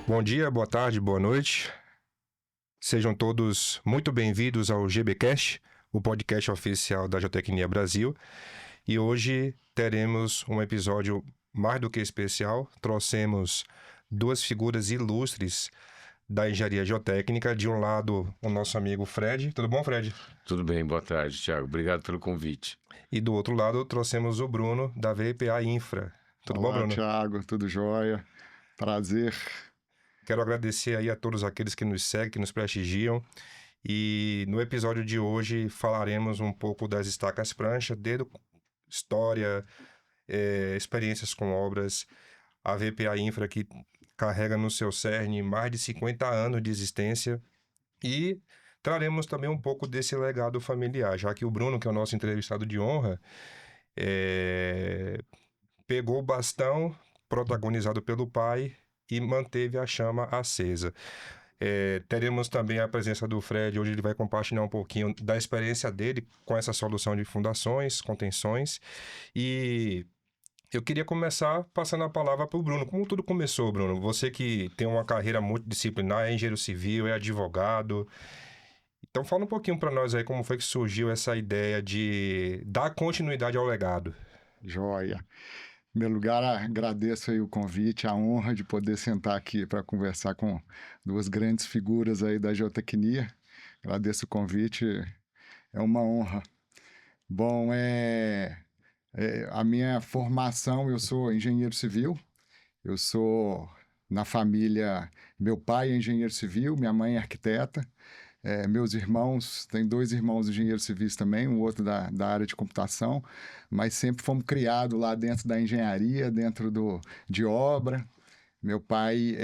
Bom dia, boa tarde, boa noite. Sejam todos muito bem-vindos ao GBcast, o podcast oficial da Geotecnia Brasil. E hoje teremos um episódio mais do que especial. Trouxemos duas figuras ilustres da engenharia geotécnica. De um lado, o nosso amigo Fred. Tudo bom, Fred? Tudo bem, boa tarde, Thiago. Obrigado pelo convite. E do outro lado, trouxemos o Bruno, da VPA Infra. Tudo bom, Olá, Bruno? Thiago, tudo jóia? Prazer. Quero agradecer aí a todos aqueles que nos seguem, que nos prestigiam. E no episódio de hoje falaremos um pouco das estacas prancha, desde história, experiências com obras. A VPA Infra que carrega no seu cerne mais de 50 anos de existência. E traremos também um pouco desse legado familiar, já que o Bruno, que é o nosso entrevistado de honra, pegou o bastão protagonizado pelo pai e manteve a chama acesa. Teremos também a presença do Fred. Hoje ele vai compartilhar um pouquinho da experiência dele com essa solução de fundações, contenções. E eu queria começar passando a palavra para o Bruno. Como tudo começou, Bruno? Você que tem uma carreira multidisciplinar, é engenheiro civil, é advogado. Então fala um pouquinho para nós aí como foi que surgiu essa ideia de dar continuidade ao legado. Joia. Em primeiro lugar, agradeço aí o convite, a honra de poder sentar aqui para conversar com duas grandes figuras aí da geotecnia. Agradeço o convite, é uma honra. Bom, a minha formação, eu sou engenheiro civil, eu sou na família, meu pai é engenheiro civil, minha mãe é arquiteta. Meus irmãos, tem dois irmãos engenheiros civis também, um outro da área de computação, mas sempre fomos criados lá dentro da engenharia, dentro de obra. Meu pai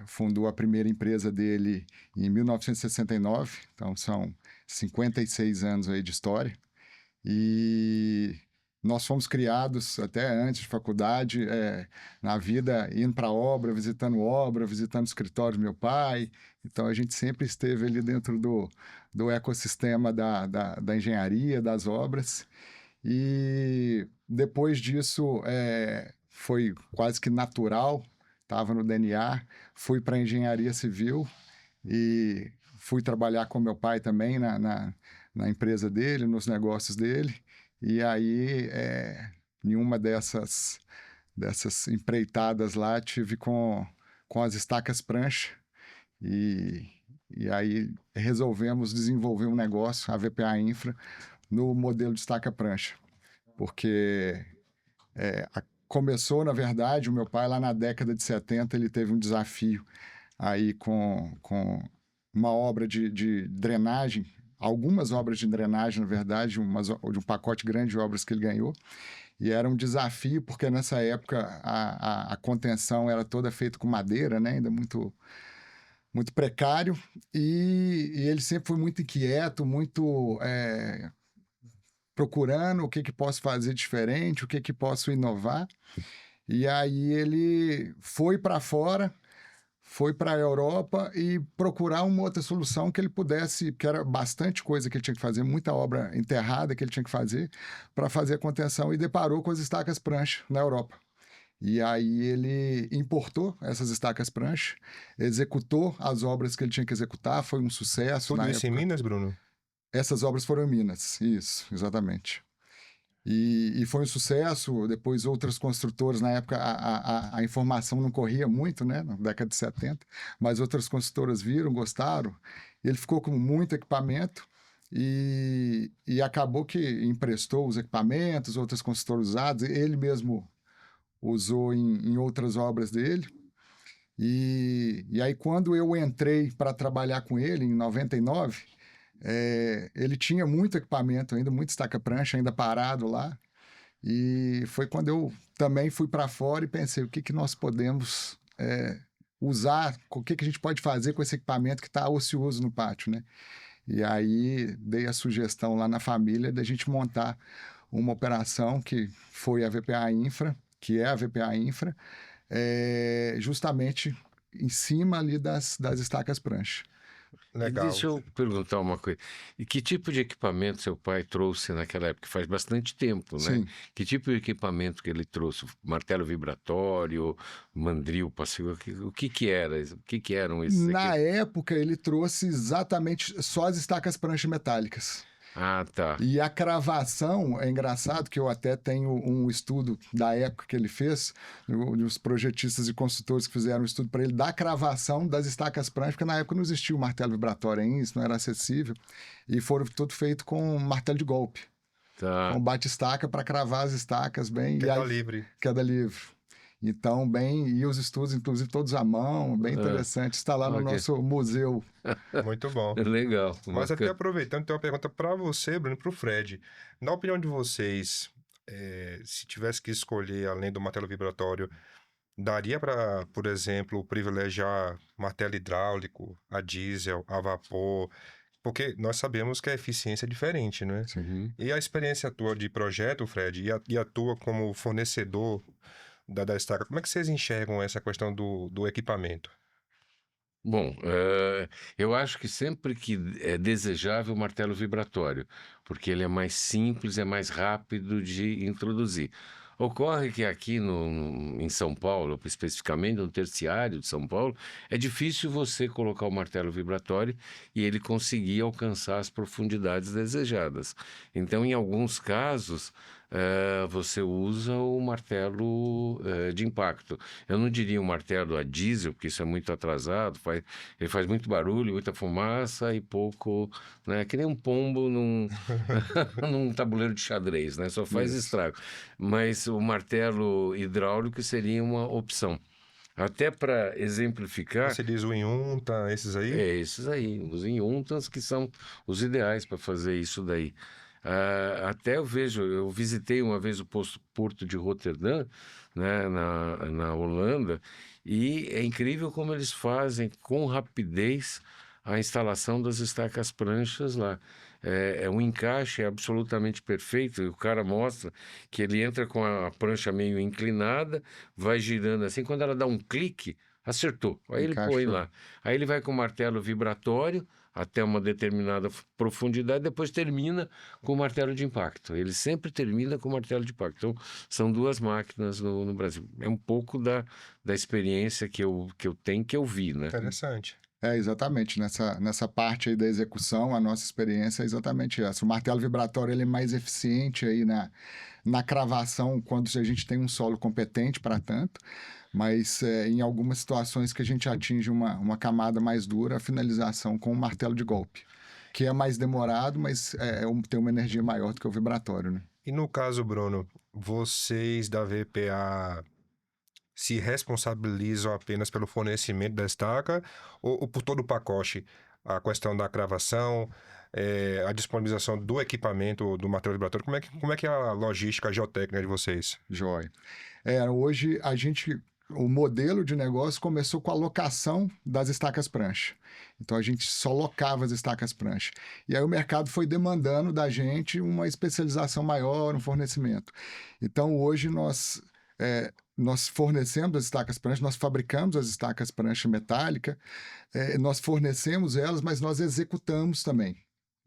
fundou a primeira empresa dele em 1969, então são 56 anos aí de história. E nós fomos criados até antes de faculdade, na vida, indo para obra, visitando o escritório do meu pai. Então, a gente sempre esteve ali dentro do ecossistema da engenharia, das obras. E depois disso, foi quase que natural, estava no DNA, fui para a engenharia civil e fui trabalhar com meu pai também na empresa dele, nos negócios dele. E aí, nenhuma dessas empreitadas lá, tive com as estacas prancha. E aí resolvemos desenvolver um negócio, a VPA Infra, no modelo de estaca prancha. Porque começou, na verdade, o meu pai lá na década de 70, ele teve um desafio aí com uma obra de drenagem, algumas obras de drenagem, na verdade, de um pacote grande de obras que ele ganhou. E era um desafio, porque nessa época a contenção era toda feita com madeira, né? Ainda muito, muito precário. E ele sempre foi muito inquieto, muito procurando o que posso fazer diferente, o que posso inovar. E aí ele foi para fora, foi para a Europa e procurar uma outra solução que ele pudesse, que era bastante coisa que ele tinha que fazer, muita obra enterrada que ele tinha que fazer para fazer a contenção, e deparou com as estacas prancha na Europa. E aí ele importou essas estacas prancha, executou as obras que ele tinha que executar, foi um sucesso. Tudo isso época. Em Minas, Bruno? Essas obras foram em Minas, isso, exatamente. E foi um sucesso. Depois outras construtoras, na época a informação não corria muito, né, na década de 70, mas outras construtoras viram, gostaram. Ele ficou com muito equipamento e acabou que emprestou os equipamentos, outras construtoras usadas, ele mesmo usou em outras obras dele. E aí quando eu entrei para trabalhar com ele, em 99, ele tinha muito equipamento ainda, muito estaca-prancha ainda parado lá. E foi quando eu também fui para fora e pensei, o que nós podemos usar, o que a gente pode fazer com esse equipamento que está ocioso no pátio, né? E aí dei a sugestão lá na família da gente montar uma operação que foi a VPA Infra, que é a VPA Infra, justamente em cima ali das estacas prancha. E Legal. deixa eu perguntar uma coisa. E que tipo de equipamento seu pai trouxe naquela época? Faz bastante tempo, né? Sim. Que tipo de equipamento que ele trouxe? Martelo vibratório, mandril, passivo? O que que era? O que que eram esses Na aqui? época, ele trouxe exatamente só as estacas prancha metálicas. Ah, tá. E a cravação, é engraçado que eu até tenho um estudo da época que ele fez, os projetistas e consultores que fizeram um estudo para ele da cravação das estacas prancha, porque na época não existia o martelo vibratório ainda, isso não era acessível, e foram tudo feito com martelo de golpe, com Tá. bate-estaca para cravar as estacas bem, e Queda aí livre. queda livre. Então, bem, e os estudos, inclusive, todos à mão, bem Ah, interessante. Está lá no ok. nosso museu. Muito bom. Legal, Mas até bacana. aproveitando, tem uma pergunta para você, Bruno, e para o Fred. Na opinião de vocês, se tivesse que escolher além do martelo vibratório, daria para, por exemplo, privilegiar martelo hidráulico, a diesel, a vapor? Porque nós sabemos que a eficiência é diferente, né? Sim. Uhum. E a experiência tua de projeto, Fred, e a tua como fornecedor da estaca, como é que vocês enxergam essa questão do equipamento? Bom, eu acho que sempre que é desejável o martelo vibratório, porque ele é mais simples, é mais rápido de introduzir. Ocorre que aqui em São Paulo, especificamente no terciário de São Paulo, é difícil você colocar o martelo vibratório e ele conseguir alcançar as profundidades desejadas. Então, em alguns casos, você usa o martelo de impacto. Eu não diria um martelo a diesel, porque isso é muito atrasado, ele faz muito barulho, muita fumaça e pouco, né? Que nem um pombo num tabuleiro de xadrez, né? Só faz Isso. estrago. Mas o martelo hidráulico seria uma opção. Até para exemplificar, Você diz o Inhunta, esses aí? esses aí, os Inhuntans, que são os ideais para fazer isso daí. Até eu visitei uma vez o porto de Roterdã, né, na Holanda, e é incrível como eles fazem com rapidez a instalação das estacas pranchas lá. Um encaixe absolutamente perfeito, e o cara mostra que ele entra com a prancha meio inclinada, vai girando assim, quando ela dá um clique, acertou. Aí ele põe Encaixou. lá. Aí ele vai com o martelo vibratório até uma determinada profundidade, depois termina com o martelo de impacto. Ele sempre termina com o martelo de impacto. Então, são duas máquinas no Brasil. É um pouco da experiência que eu tenho, que eu vi, né? Interessante. Exatamente. Nessa parte aí da execução, a nossa experiência é exatamente essa. O martelo vibratório ele é mais eficiente aí na cravação quando a gente tem um solo competente para tanto, mas em algumas situações que a gente atinge uma camada mais dura, a finalização com o martelo de golpe, que é mais demorado, mas tem uma energia maior do que o vibratório, né? E no caso, Bruno, vocês da VPA se responsabilizam apenas pelo fornecimento da estaca ou por todo o pacote? A questão da cravação, a disponibilização do equipamento, do material vibratório, como é que é a logística geotécnica de vocês? Joia. Hoje o modelo de negócio começou com a locação das estacas prancha. Então a gente só locava as estacas prancha. E aí o mercado foi demandando da gente uma especialização maior no fornecimento. Então hoje nós fornecemos as estacas prancha, nós fabricamos as estacas prancha metálica, nós fornecemos elas, mas nós executamos também.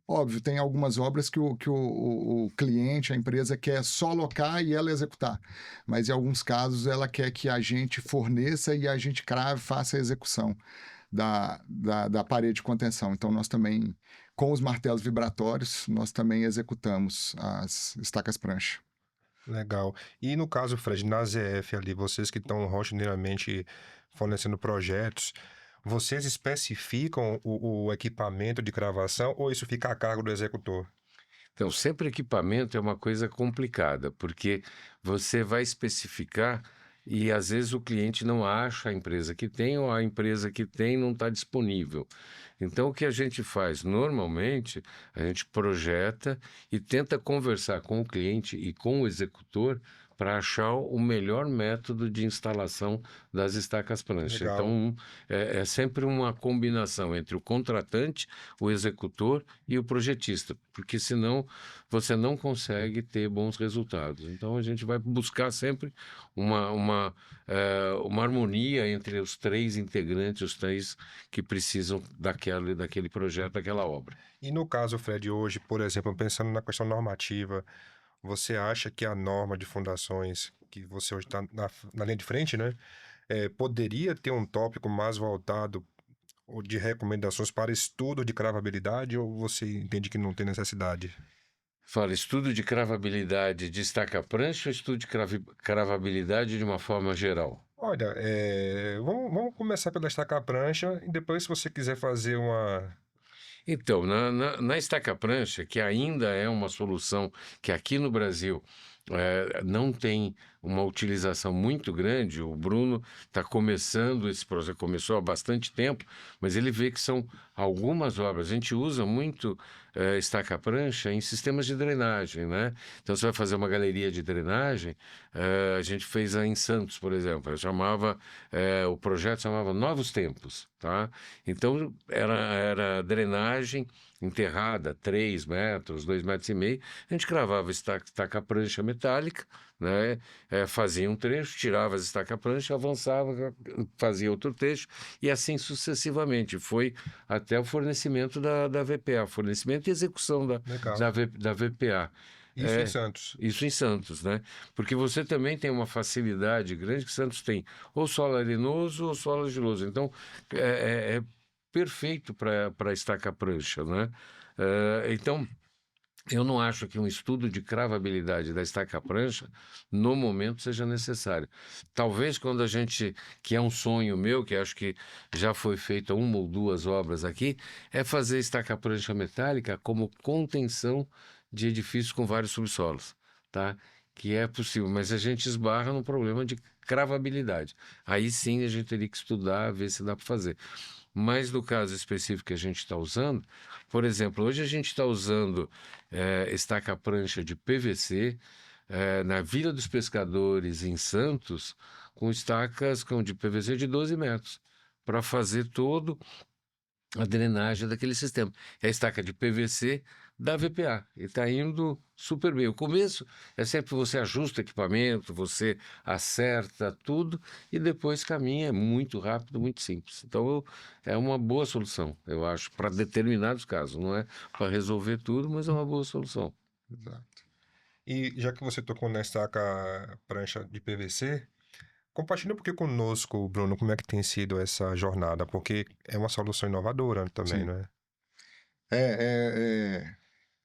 Óbvio, tem algumas obras que o cliente, a empresa quer só alocar e ela executar. Mas em alguns casos ela quer que a gente forneça e a gente crave, faça a execução da parede de contenção. Então nós também, com os martelos vibratórios, nós também executamos as estacas prancha. Legal. E no caso, Fred, na ZF ali, vocês que estão rotineiramente fornecendo projetos, vocês especificam o equipamento de cravação ou isso fica a cargo do executor? Então, sempre equipamento é uma coisa complicada, porque você vai especificar e às vezes o cliente não acha a empresa que tem ou a empresa que tem não está disponível. Então, o que a gente faz? Normalmente, a gente projeta e tenta conversar com o cliente e com o executor para achar o melhor método de instalação das estacas prancha. Legal. Então, é sempre uma combinação entre o contratante, o executor e o projetista, porque senão você não consegue ter bons resultados. Então, a gente vai buscar sempre uma harmonia entre os três integrantes, os três que precisam daquele projeto, daquela obra. E no caso, Fred, hoje, por exemplo, pensando na questão normativa, você acha que a norma de fundações, que você hoje está na linha de frente, né, poderia ter um tópico mais voltado ou de recomendações para estudo de cravabilidade, ou você entende que não tem necessidade? Fala, estudo de cravabilidade de estaca-prancha ou estudo de cravabilidade de uma forma geral? Olha, vamos começar pela estaca prancha e depois, se você quiser fazer uma. Então, na estaca-prancha, que ainda é uma solução que aqui no Brasil não tem uma utilização muito grande, o Bruno está começando esse projeto, começou há bastante tempo, mas ele vê que são algumas obras. A gente usa muito estaca-prancha em sistemas de drenagem, né? Então, você vai fazer uma galeria de drenagem, a gente fez em Santos, por exemplo, o projeto chamava Novos Tempos, tá? Então, era drenagem enterrada, 3 metros, 2,5 metros. A gente cravava estaca-prancha metálica, né? Fazia um trecho, tirava as estaca-prancha, avançava, fazia outro trecho, e assim sucessivamente. Foi até o fornecimento da VPA, fornecimento e execução Legal. da VPA. Isso em Santos. Isso em Santos, né? Porque você também tem uma facilidade grande que Santos tem ou solo arenoso ou solo argiloso. Então, é perfeito para estaca prancha, né? Então, eu não acho que um estudo de cravabilidade da estaca prancha, no momento, seja necessário. Talvez quando que é um sonho meu, que acho que já foi feita uma ou duas obras aqui, é fazer estaca prancha metálica como contenção de edifícios com vários subsolos, tá? Que é possível, mas a gente esbarra no problema de cravabilidade. Aí sim a gente teria que estudar, ver se dá para fazer. Mas no caso específico que a gente está usando, por exemplo, hoje a gente está usando estaca-prancha de PVC na Vila dos Pescadores, em Santos, com estacas de PVC de 12 metros, para fazer todo a drenagem daquele sistema. É a estaca de PVC da VPA. E está indo super bem. O começo é sempre você ajusta o equipamento, você acerta tudo e depois caminha. É muito rápido, muito simples. Então é uma boa solução, eu acho, para determinados casos. Não é para resolver tudo, mas é uma boa solução. Exato. E já que você tocou na estaca prancha de PVC, compartilha um pouquinho conosco, Bruno, como é que tem sido essa jornada, porque é uma solução inovadora também, Sim. não é?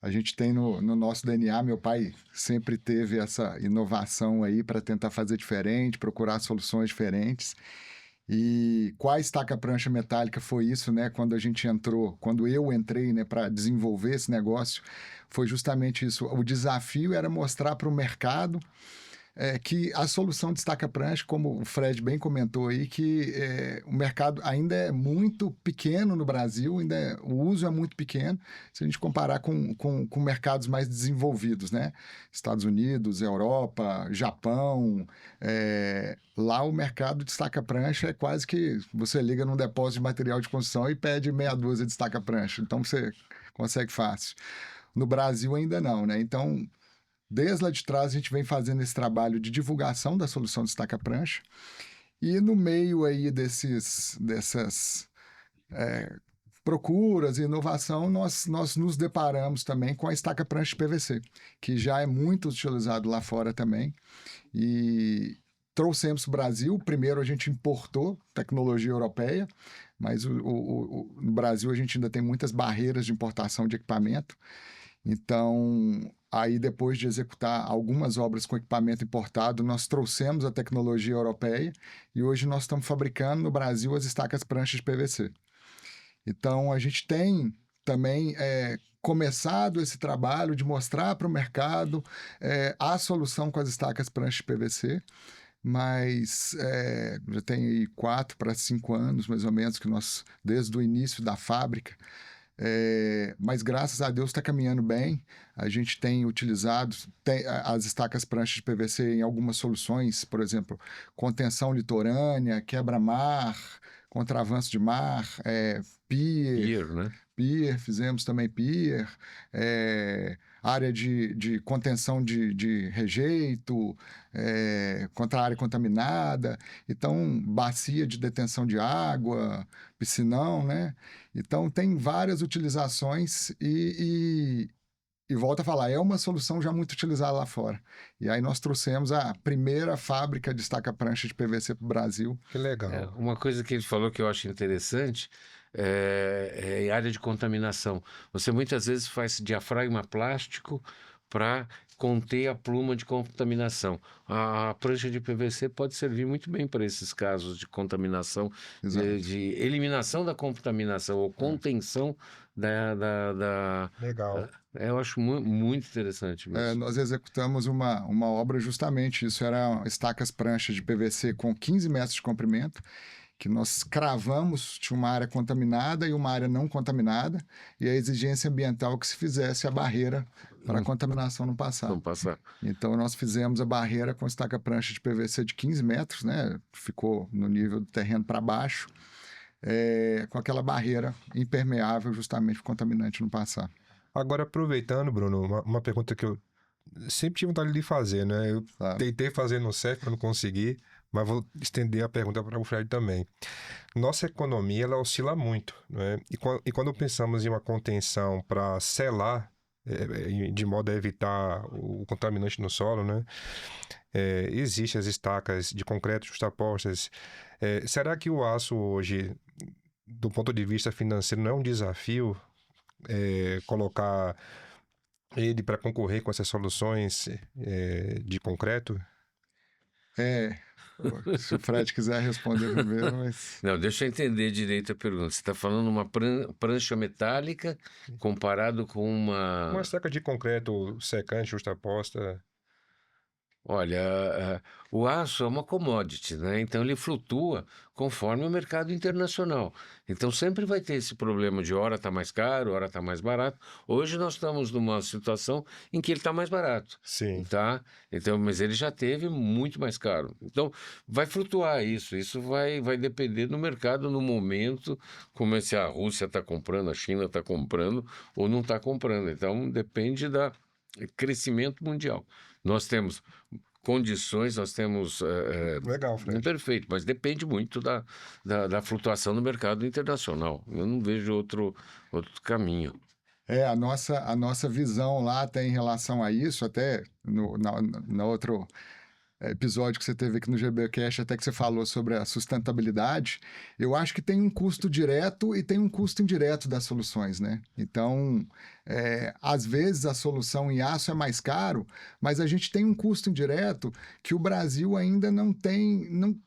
A gente tem no nosso DNA, meu pai sempre teve essa inovação aí para tentar fazer diferente, procurar soluções diferentes. E qual a estaca-prancha metálica foi isso, né? Quando eu entrei, né, para desenvolver esse negócio, foi justamente isso. O desafio era mostrar para o mercado que a solução de estaca-prancha, como o Fred bem comentou aí, que o mercado ainda é muito pequeno no Brasil, o uso é muito pequeno, se a gente comparar com mercados mais desenvolvidos, né? Estados Unidos, Europa, Japão, lá o mercado de estaca-prancha é quase que você liga num depósito de material de construção e pede meia dúzia de estaca-prancha, então você consegue fácil. No Brasil ainda não, né? Então, desde lá de trás, a gente vem fazendo esse trabalho de divulgação da solução de estaca-prancha. E no meio aí dessas procuras e inovação, nós nos deparamos também com a estaca-prancha de PVC, que já é muito utilizado lá fora também. E trouxemos para o Brasil. Primeiro a gente importou tecnologia europeia, mas no Brasil a gente ainda tem muitas barreiras de importação de equipamento. Então, aí depois de executar algumas obras com equipamento importado, nós trouxemos a tecnologia europeia e hoje nós estamos fabricando no Brasil as estacas pranchas de PVC. Então, a gente tem também começado esse trabalho de mostrar para o mercado a solução com as estacas pranchas de PVC, mas já tem aí 4 para 5 anos, mais ou menos, que nós, desde o início da fábrica, Mas graças a Deus está caminhando bem. A gente tem utilizado as estacas pranchas de PVC em algumas soluções, por exemplo, contenção litorânea, quebra-mar, contravanço de mar, pier, né? Fizemos também pier, área de contenção de rejeito, contra a área contaminada, então bacia de detenção de água, piscinão, né? Então tem várias utilizações e volto a falar, é uma solução já muito utilizada lá fora. E aí nós trouxemos a primeira fábrica de estaca-prancha de PVC para o Brasil. Que legal. Uma coisa que ele falou que eu acho interessante é a área de contaminação. Você muitas vezes faz diafragma plástico para conter a pluma de contaminação. A prancha de PVC pode servir muito bem para esses casos de contaminação, de eliminação da contaminação ou contenção da... Legal. Eu acho muito interessante mesmo. Nós executamos uma obra justamente isso, era estacas pranchas de PVC com 15 metros de comprimento, que nós cravamos, tinha uma área contaminada e uma área não contaminada, e a exigência ambiental que se fizesse a barreira para a contaminação não passar. Não passar. Então nós fizemos a barreira com estaca prancha de PVC de 15 metros, né? Ficou no nível do terreno para baixo, com aquela barreira impermeável justamente para o contaminante não passar. Agora, aproveitando, Bruno, uma pergunta que eu sempre tive vontade de fazer, né? Eu tentei fazer no CEF, mas não consegui, mas vou estender a pergunta para o Fred também. Nossa economia, ela oscila muito, né? E quando pensamos em uma contenção para selar, de modo a evitar o contaminante no solo, né? Existem as estacas de concreto justapostas. Será que o aço hoje, do ponto de vista financeiro, não é um desafio colocar ele para concorrer com essas soluções de concreto? Se o Fred quiser responder primeiro, mas... Não, deixa eu entender direito a pergunta. Você está falando uma prancha metálica comparado com uma... Uma estaca de concreto secante, justaposta. Olha, o aço é uma commodity, né? Então ele flutua conforme o mercado internacional. Então sempre vai ter esse problema de hora está mais caro, hora está mais barato. Hoje nós estamos numa situação em que ele está mais barato. Sim. Tá? Então, mas ele já teve muito mais caro. Então vai flutuar isso. Isso vai depender do mercado no momento, como se a Rússia está comprando, a China está comprando ou não está comprando. Então depende do crescimento mundial. Nós temos condições, nós temos... Legal, Fred. Perfeito, mas depende muito da flutuação no mercado internacional. Eu não vejo outro caminho. A nossa visão lá até em relação a isso, até na outro episódio que você teve aqui no GBcast, até que você falou sobre a sustentabilidade, eu acho que tem um custo direto e tem um custo indireto das soluções, né? Então, às vezes a solução em aço é mais caro, mas a gente tem um custo indireto que o Brasil ainda não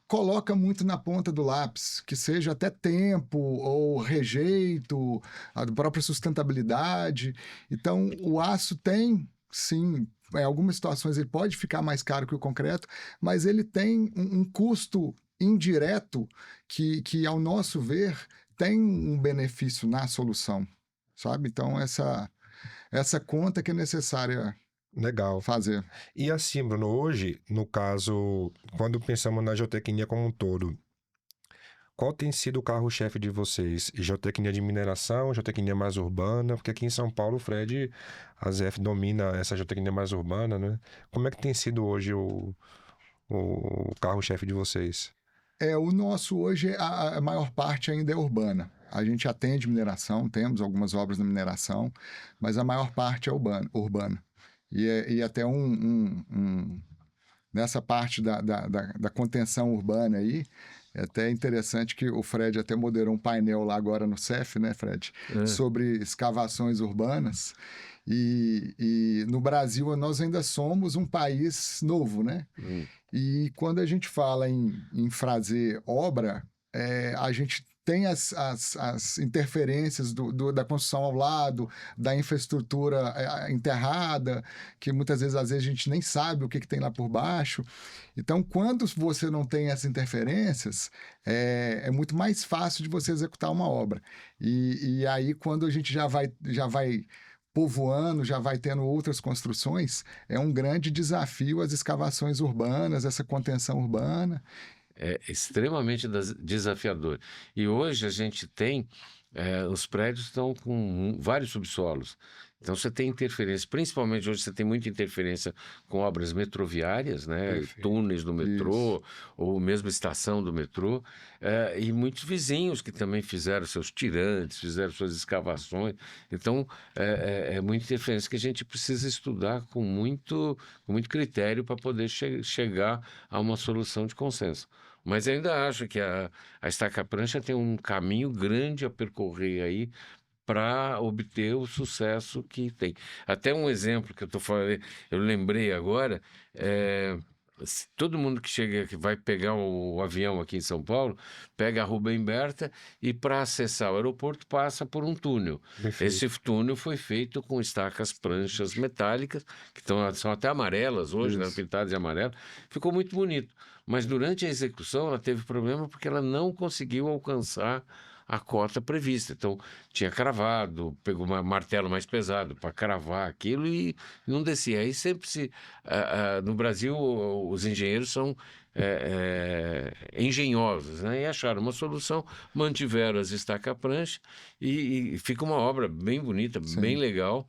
coloca muito na ponta do lápis, que seja até tempo ou rejeito, a própria sustentabilidade. Então, o aço tem, sim, em algumas situações ele pode ficar mais caro que o concreto, mas ele tem um custo indireto que, ao nosso ver, tem um benefício na solução, sabe? Então, essa conta que é necessária fazer. E assim, Bruno, hoje, no caso, quando pensamos na geotecnia como um todo, qual tem sido o carro-chefe de vocês? Geotecnia de mineração, geotecnia mais urbana? Porque aqui em São Paulo, o Fred, a ZF domina essa geotecnia mais urbana, né? Como é que tem sido hoje o carro-chefe de vocês? O nosso hoje, a maior parte ainda é urbana. A gente atende mineração, temos algumas obras na mineração, mas a maior parte é urbana. E até nessa parte da contenção urbana aí, é até interessante que o Fred até moderou um painel lá agora no CEF, né, Fred? Sobre escavações urbanas. E no Brasil nós ainda somos um país novo, né? E quando a gente fala em fazer obra, a gente tem as interferências da construção ao lado, da infraestrutura enterrada, que muitas vezes, às vezes, a gente nem sabe o que tem lá por baixo. Então, quando você não tem essas interferências, é muito mais fácil de você executar uma obra. E aí, quando a gente já vai povoando, já vai tendo outras construções, é um grande desafio as escavações urbanas, essa contenção urbana. É extremamente desafiador. E hoje a gente tem, os prédios estão com vários subsolos. Então você tem interferência, principalmente hoje você tem muita interferência com obras metroviárias, né? Perfeito. Túneis do metrô, Isso. ou mesmo estação do metrô, e muitos vizinhos que também fizeram seus tirantes, fizeram suas escavações. Então é muita interferência que a gente precisa estudar com muito critério para poder chegar a uma solução de consenso. Mas ainda acho que a estaca prancha tem um caminho grande a percorrer aí para obter o sucesso que tem. Até um exemplo que eu estou falando, eu lembrei agora, todo mundo que chega, que vai pegar o avião aqui em São Paulo, pega a Rubem Berta e para acessar o aeroporto passa por um túnel. Esse Perfeito. túnel foi feito com estacas pranchas metálicas, que são até amarelas hoje, né, Isso. pintadas de amarelo. Ficou muito bonito. Mas durante a execução ela teve problema porque ela não conseguiu alcançar a cota prevista. Então, tinha cravado, pegou um martelo mais pesado para cravar aquilo e não descia. Aí sempre no Brasil, os engenheiros são engenhosos, né? E acharam uma solução, mantiveram as estaca-prancha e fica uma obra bem bonita, bem Sim. legal.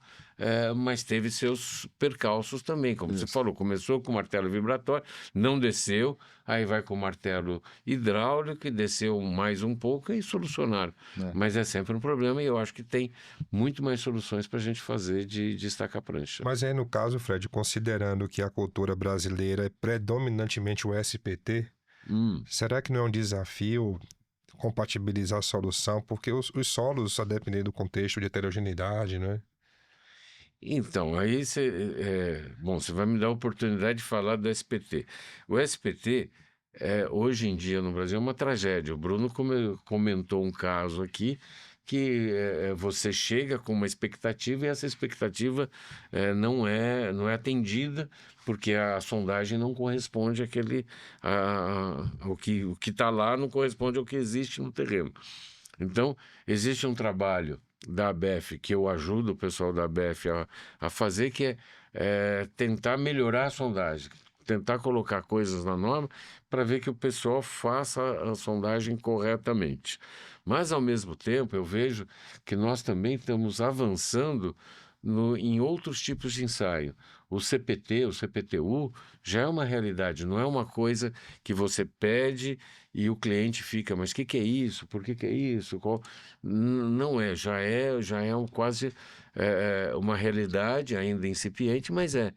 Mas teve seus percalços também, como você Isso. falou, começou com martelo vibratório, não desceu, aí vai com martelo hidráulico e desceu mais um pouco e solucionaram. Mas é sempre um problema e eu acho que tem muito mais soluções para a gente fazer de estaca-prancha. Mas aí, no caso, Fred, considerando que a cultura brasileira é predominantemente o SPT, será que não é um desafio compatibilizar a solução? Porque os solos, a depender do contexto de heterogeneidade, né? Então, aí você vai me dar a oportunidade de falar do SPT. O SPT, hoje em dia no Brasil, é uma tragédia. O Bruno comentou um caso aqui que você chega com uma expectativa e essa expectativa não é atendida porque a sondagem não corresponde o que está lá não corresponde ao que existe no terreno. Então, existe um trabalho da ABEF que eu ajudo o pessoal da ABEF a fazer, que é tentar melhorar a sondagem, tentar colocar coisas na norma para ver que o pessoal faça a sondagem corretamente. Mas, ao mesmo tempo, eu vejo que nós também estamos avançando em outros tipos de ensaio. O CPT, o CPTU, já é uma realidade, não é uma coisa que você pede e o cliente fica, mas o que é isso? Por que é isso? Não é, quase uma realidade ainda incipiente, mas é.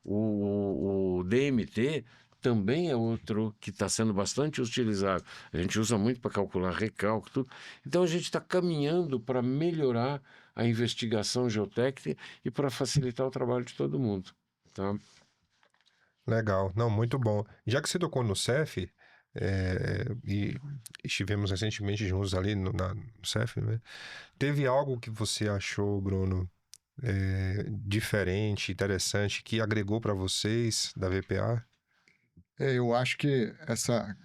O DMT também é outro que está sendo bastante utilizado. A gente usa muito para calcular recálculo, tudo. Então a gente está caminhando para melhorar a investigação geotécnica e para facilitar o trabalho de todo mundo. Tá? Legal. Não, muito bom. Já que você tocou no CEF, e estivemos recentemente juntos ali no CEF, né? Teve algo que você achou, Bruno, diferente, interessante, que agregou para vocês da VPA? Eu acho que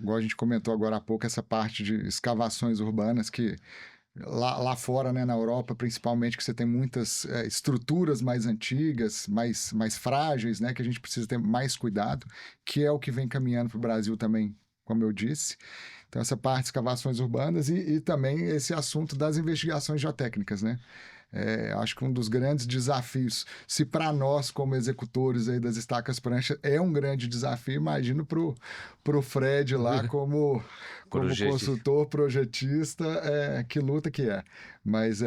igual a gente comentou agora há pouco, essa parte de escavações urbanas que lá fora, né, na Europa, principalmente, que você tem muitas estruturas mais antigas, mais frágeis, né, que a gente precisa ter mais cuidado, que é o que vem caminhando para o Brasil também, como eu disse. Então, essa parte de escavações urbanas e também esse assunto das investigações geotécnicas, né? Acho que um dos grandes desafios, se para nós, como executores aí das estacas pranchas, é um grande desafio, imagino pro Fred lá como consultor, projetista, que luta que é. Mas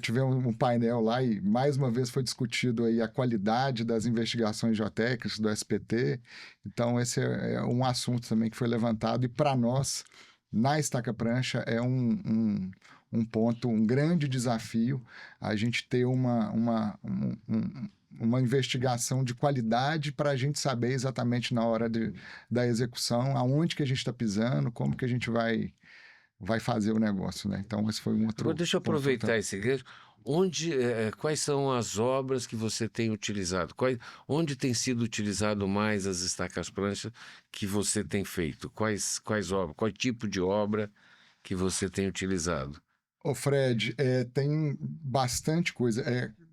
tivemos um painel lá e mais uma vez foi discutido aí a qualidade das investigações geotécnicas do SPT. Então esse é um assunto também que foi levantado e para nós na estaca prancha é um ponto, um grande desafio a gente ter uma investigação de qualidade para a gente saber exatamente na hora da execução aonde que a gente está pisando, como que a gente vai vai fazer o negócio, né? Então, esse foi um outro Agora, deixa eu ponto aproveitar esse gancho. Quais são as obras que você tem utilizado? Onde tem sido utilizado mais as estacas pranchas que você tem feito? Quais obras? Qual tipo de obra que você tem utilizado? Ô Fred, tem bastante coisa.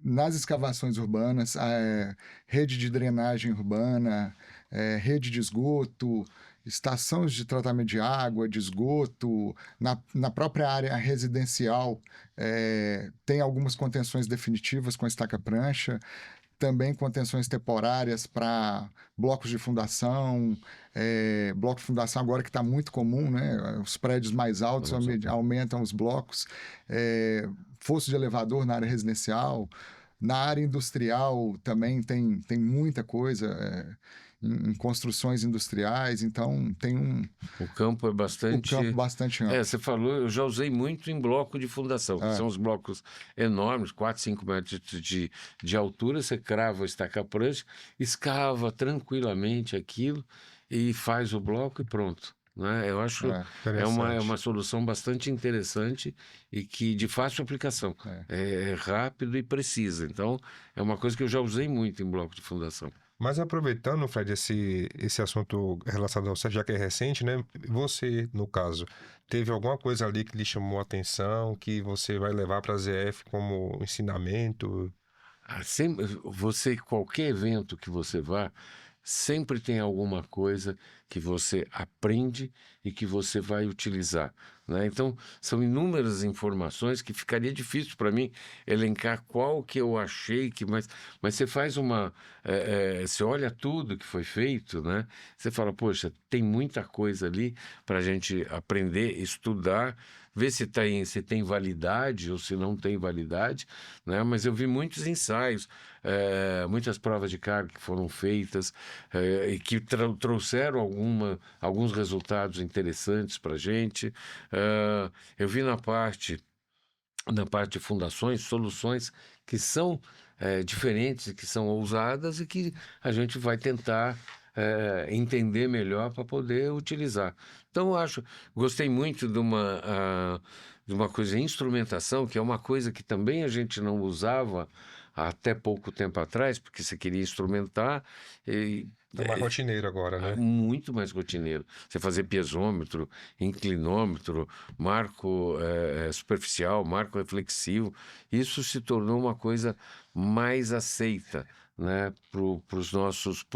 Nas escavações urbanas, rede de drenagem urbana, rede de esgoto, estações de tratamento de água, de esgoto, na própria área residencial, tem algumas contenções definitivas com estaca prancha, também contenções temporárias para blocos de fundação, bloco de fundação agora que está muito comum, né? Os prédios mais altos aumentam os blocos, fosso de elevador na área residencial, na área industrial também tem muita coisa, em construções industriais, então tem O campo é um campo bastante. bastante amplo. Você falou, eu já usei muito em bloco de fundação, que são os blocos enormes, 4, 5 metros de altura, você crava a estaca prancha, escava tranquilamente aquilo e faz o bloco e pronto. Né? Eu acho é uma Interessante. solução bastante interessante e que de fácil aplicação. É rápido e precisa. Então, é uma coisa que eu já usei muito em bloco de fundação. Mas aproveitando, Fred, esse assunto relacionado ao CEF, já que é recente, né? Você, no caso, teve alguma coisa ali que lhe chamou a atenção, que você vai levar para a ZF como ensinamento? Qualquer evento que você vá, sempre tem alguma coisa que você aprende e que você vai utilizar, né? Então, são inúmeras informações que ficaria difícil para mim elencar qual que eu achei mas você faz você olha tudo que foi feito, né? Você fala, poxa, tem muita coisa ali para a gente aprender, estudar, ver se tem validade ou se não tem validade, né? Mas eu vi muitos ensaios, muitas provas de carga que foram feitas, e que trouxeram alguns resultados interessantes para a gente. Eu vi na parte de fundações, soluções que são diferentes, que são ousadas e que a gente vai tentar entender melhor para poder utilizar. Então, gostei muito de uma coisa, instrumentação, que é uma coisa que também a gente não usava até pouco tempo atrás, porque você queria instrumentar e É mais rotineiro agora, né? muito mais rotineiro. Você fazer piezômetro, inclinômetro, marco superficial, marco reflexivo, isso se tornou uma coisa mais aceita, né, para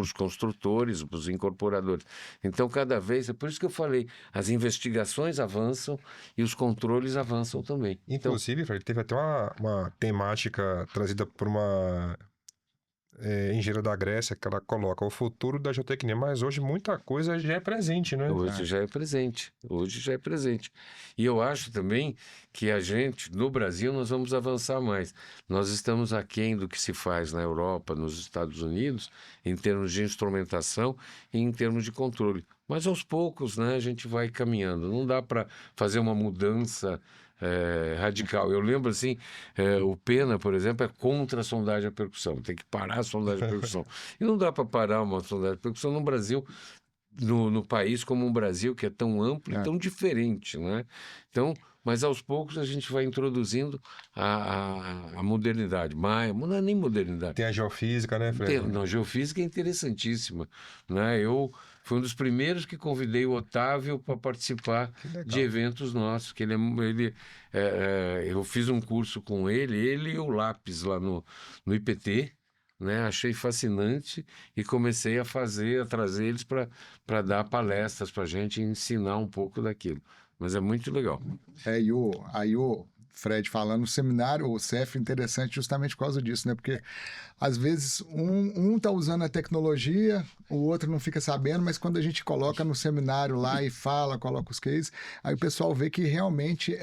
os construtores, para os incorporadores. Então, cada vez, é por isso que eu falei, as investigações avançam e os controles avançam também. Então, Inclusive, Fred, teve até uma temática trazida por uma engenheira da Grécia, que ela coloca o futuro da geotecnia, mas hoje muita coisa já é presente, né? hoje já é presente, hoje já é presente. E eu acho também que a gente, no Brasil, nós vamos avançar mais. Nós estamos aquém do que se faz na Europa, nos Estados Unidos, em termos de instrumentação e em termos de controle. Mas aos poucos, né, a gente vai caminhando. Não dá para fazer uma mudança radical. Eu lembro assim, o Pena, por exemplo, é contra a sondagem à percussão. Tem que parar a sondagem à percussão. E não dá para parar uma sondagem à percussão no Brasil, no país como o Brasil, que é tão amplo e tão diferente, né? Então, mas aos poucos a gente vai introduzindo a modernidade. Mas não é nem modernidade. Tem a geofísica, né, Fred? Não, geofísica é interessantíssima, né? Eu fui um dos primeiros que convidei o Otávio para participar Que legal. de eventos nossos, que eu fiz um curso com ele e o Lápis lá no IPT, né? Achei fascinante e comecei a trazer eles para dar palestras para a gente e ensinar um pouco daquilo. Mas é muito legal. Aí o Fred falando, o seminário, o CEF, interessante justamente por causa disso, né? Porque às vezes um tá usando a tecnologia, o outro não fica sabendo, mas quando a gente coloca no seminário lá e fala, coloca os cases, aí o pessoal vê que realmente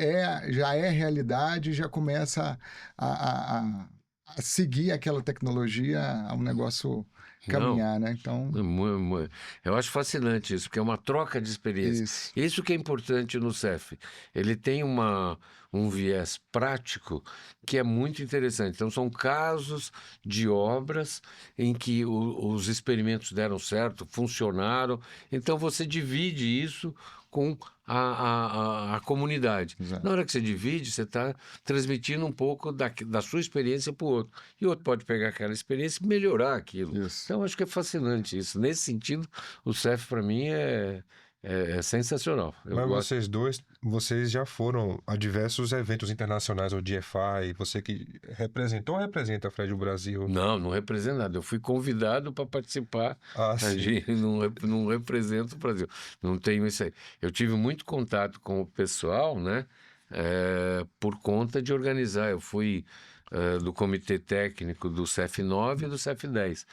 já é realidade, já começa a seguir aquela tecnologia, a um negócio caminhar, né? Então, Eu acho fascinante isso, porque é uma troca de experiência. isso. Isso que é importante no CEF. Ele tem um viés prático que é muito interessante. Então, são casos de obras em que os experimentos deram certo, funcionaram. Então, você divide isso com a comunidade. Exato. Na hora que você divide, você está transmitindo um pouco da sua experiência para o outro. E o outro pode pegar aquela experiência e melhorar aquilo. Isso. Então, acho que é fascinante isso. Nesse sentido, o CEF, para mim, é sensacional. Eu Mas gosto. vocês dois, vocês já foram a diversos eventos internacionais, o DFI, você que representou ou representa, Fred, o Brasil? Não representa nada. Eu fui convidado para participar. Ah, A sim. gente não representa o Brasil. Não tenho isso aí. Eu tive muito contato com o pessoal, né? Por conta de organizar. Eu fui do comitê técnico do CEF9 e do CEF10.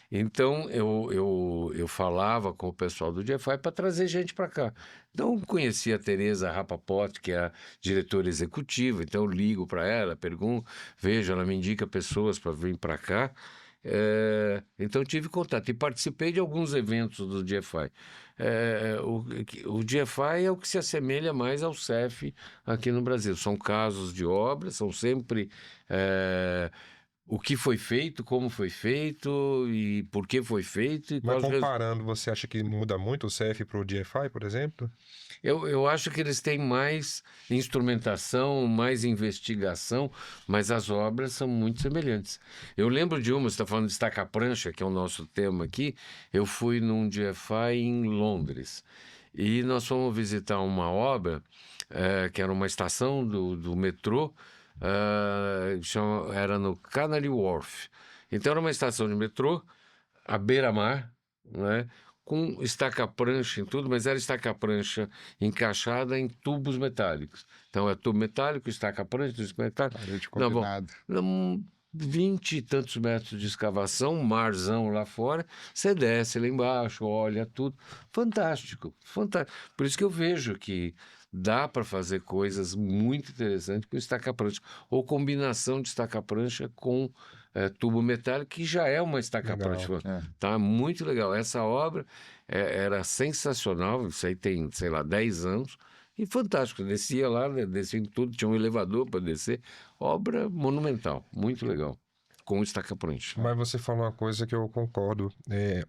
Então, eu falava com o pessoal do DFI para trazer gente para cá. Então, conheci a Tereza Rapaport, que é a diretora executiva, então eu ligo para ela, pergunto, vejo, ela me indica pessoas para vir para cá. Então, tive contato e participei de alguns eventos do DFI. O DFI é o que se assemelha mais ao CEF aqui no Brasil. São casos de obras, são sempre o que foi feito, como foi feito e por que foi feito e Mas quais os resultados. comparando, você acha que muda muito o CEF para o DFI, por exemplo? Eu acho que eles têm mais instrumentação, mais investigação, mas as obras são muito semelhantes. Eu lembro de uma, você está falando de estaca-prancha, que é o nosso tema aqui, eu fui num DFI em Londres e nós fomos visitar uma obra que era uma estação do metrô, era no Canary Wharf. Então era uma estação de metrô à beira-mar, né? Com estaca-prancha em tudo, mas era estaca-prancha encaixada em tubos metálicos. Então é tubo metálico, estaca-prancha, tubo metálico. Parede Não, bom, combinada. 20 e tantos metros de escavação, marzão lá fora, você desce lá embaixo, olha tudo. Fantástico, fantástico. Por isso que eu vejo que dá para fazer coisas muito interessantes com estaca-prancha, ou combinação de estaca-prancha com tubo metálico, que já é uma estaca-prancha. Legal. É. Tá muito legal. Essa obra era sensacional, isso aí tem, sei lá, 10 anos, e fantástico. Descia lá, né, descia em tudo, tinha um elevador para descer. Obra monumental, muito legal, com estaca-prancha. Mas você falou uma coisa que eu concordo.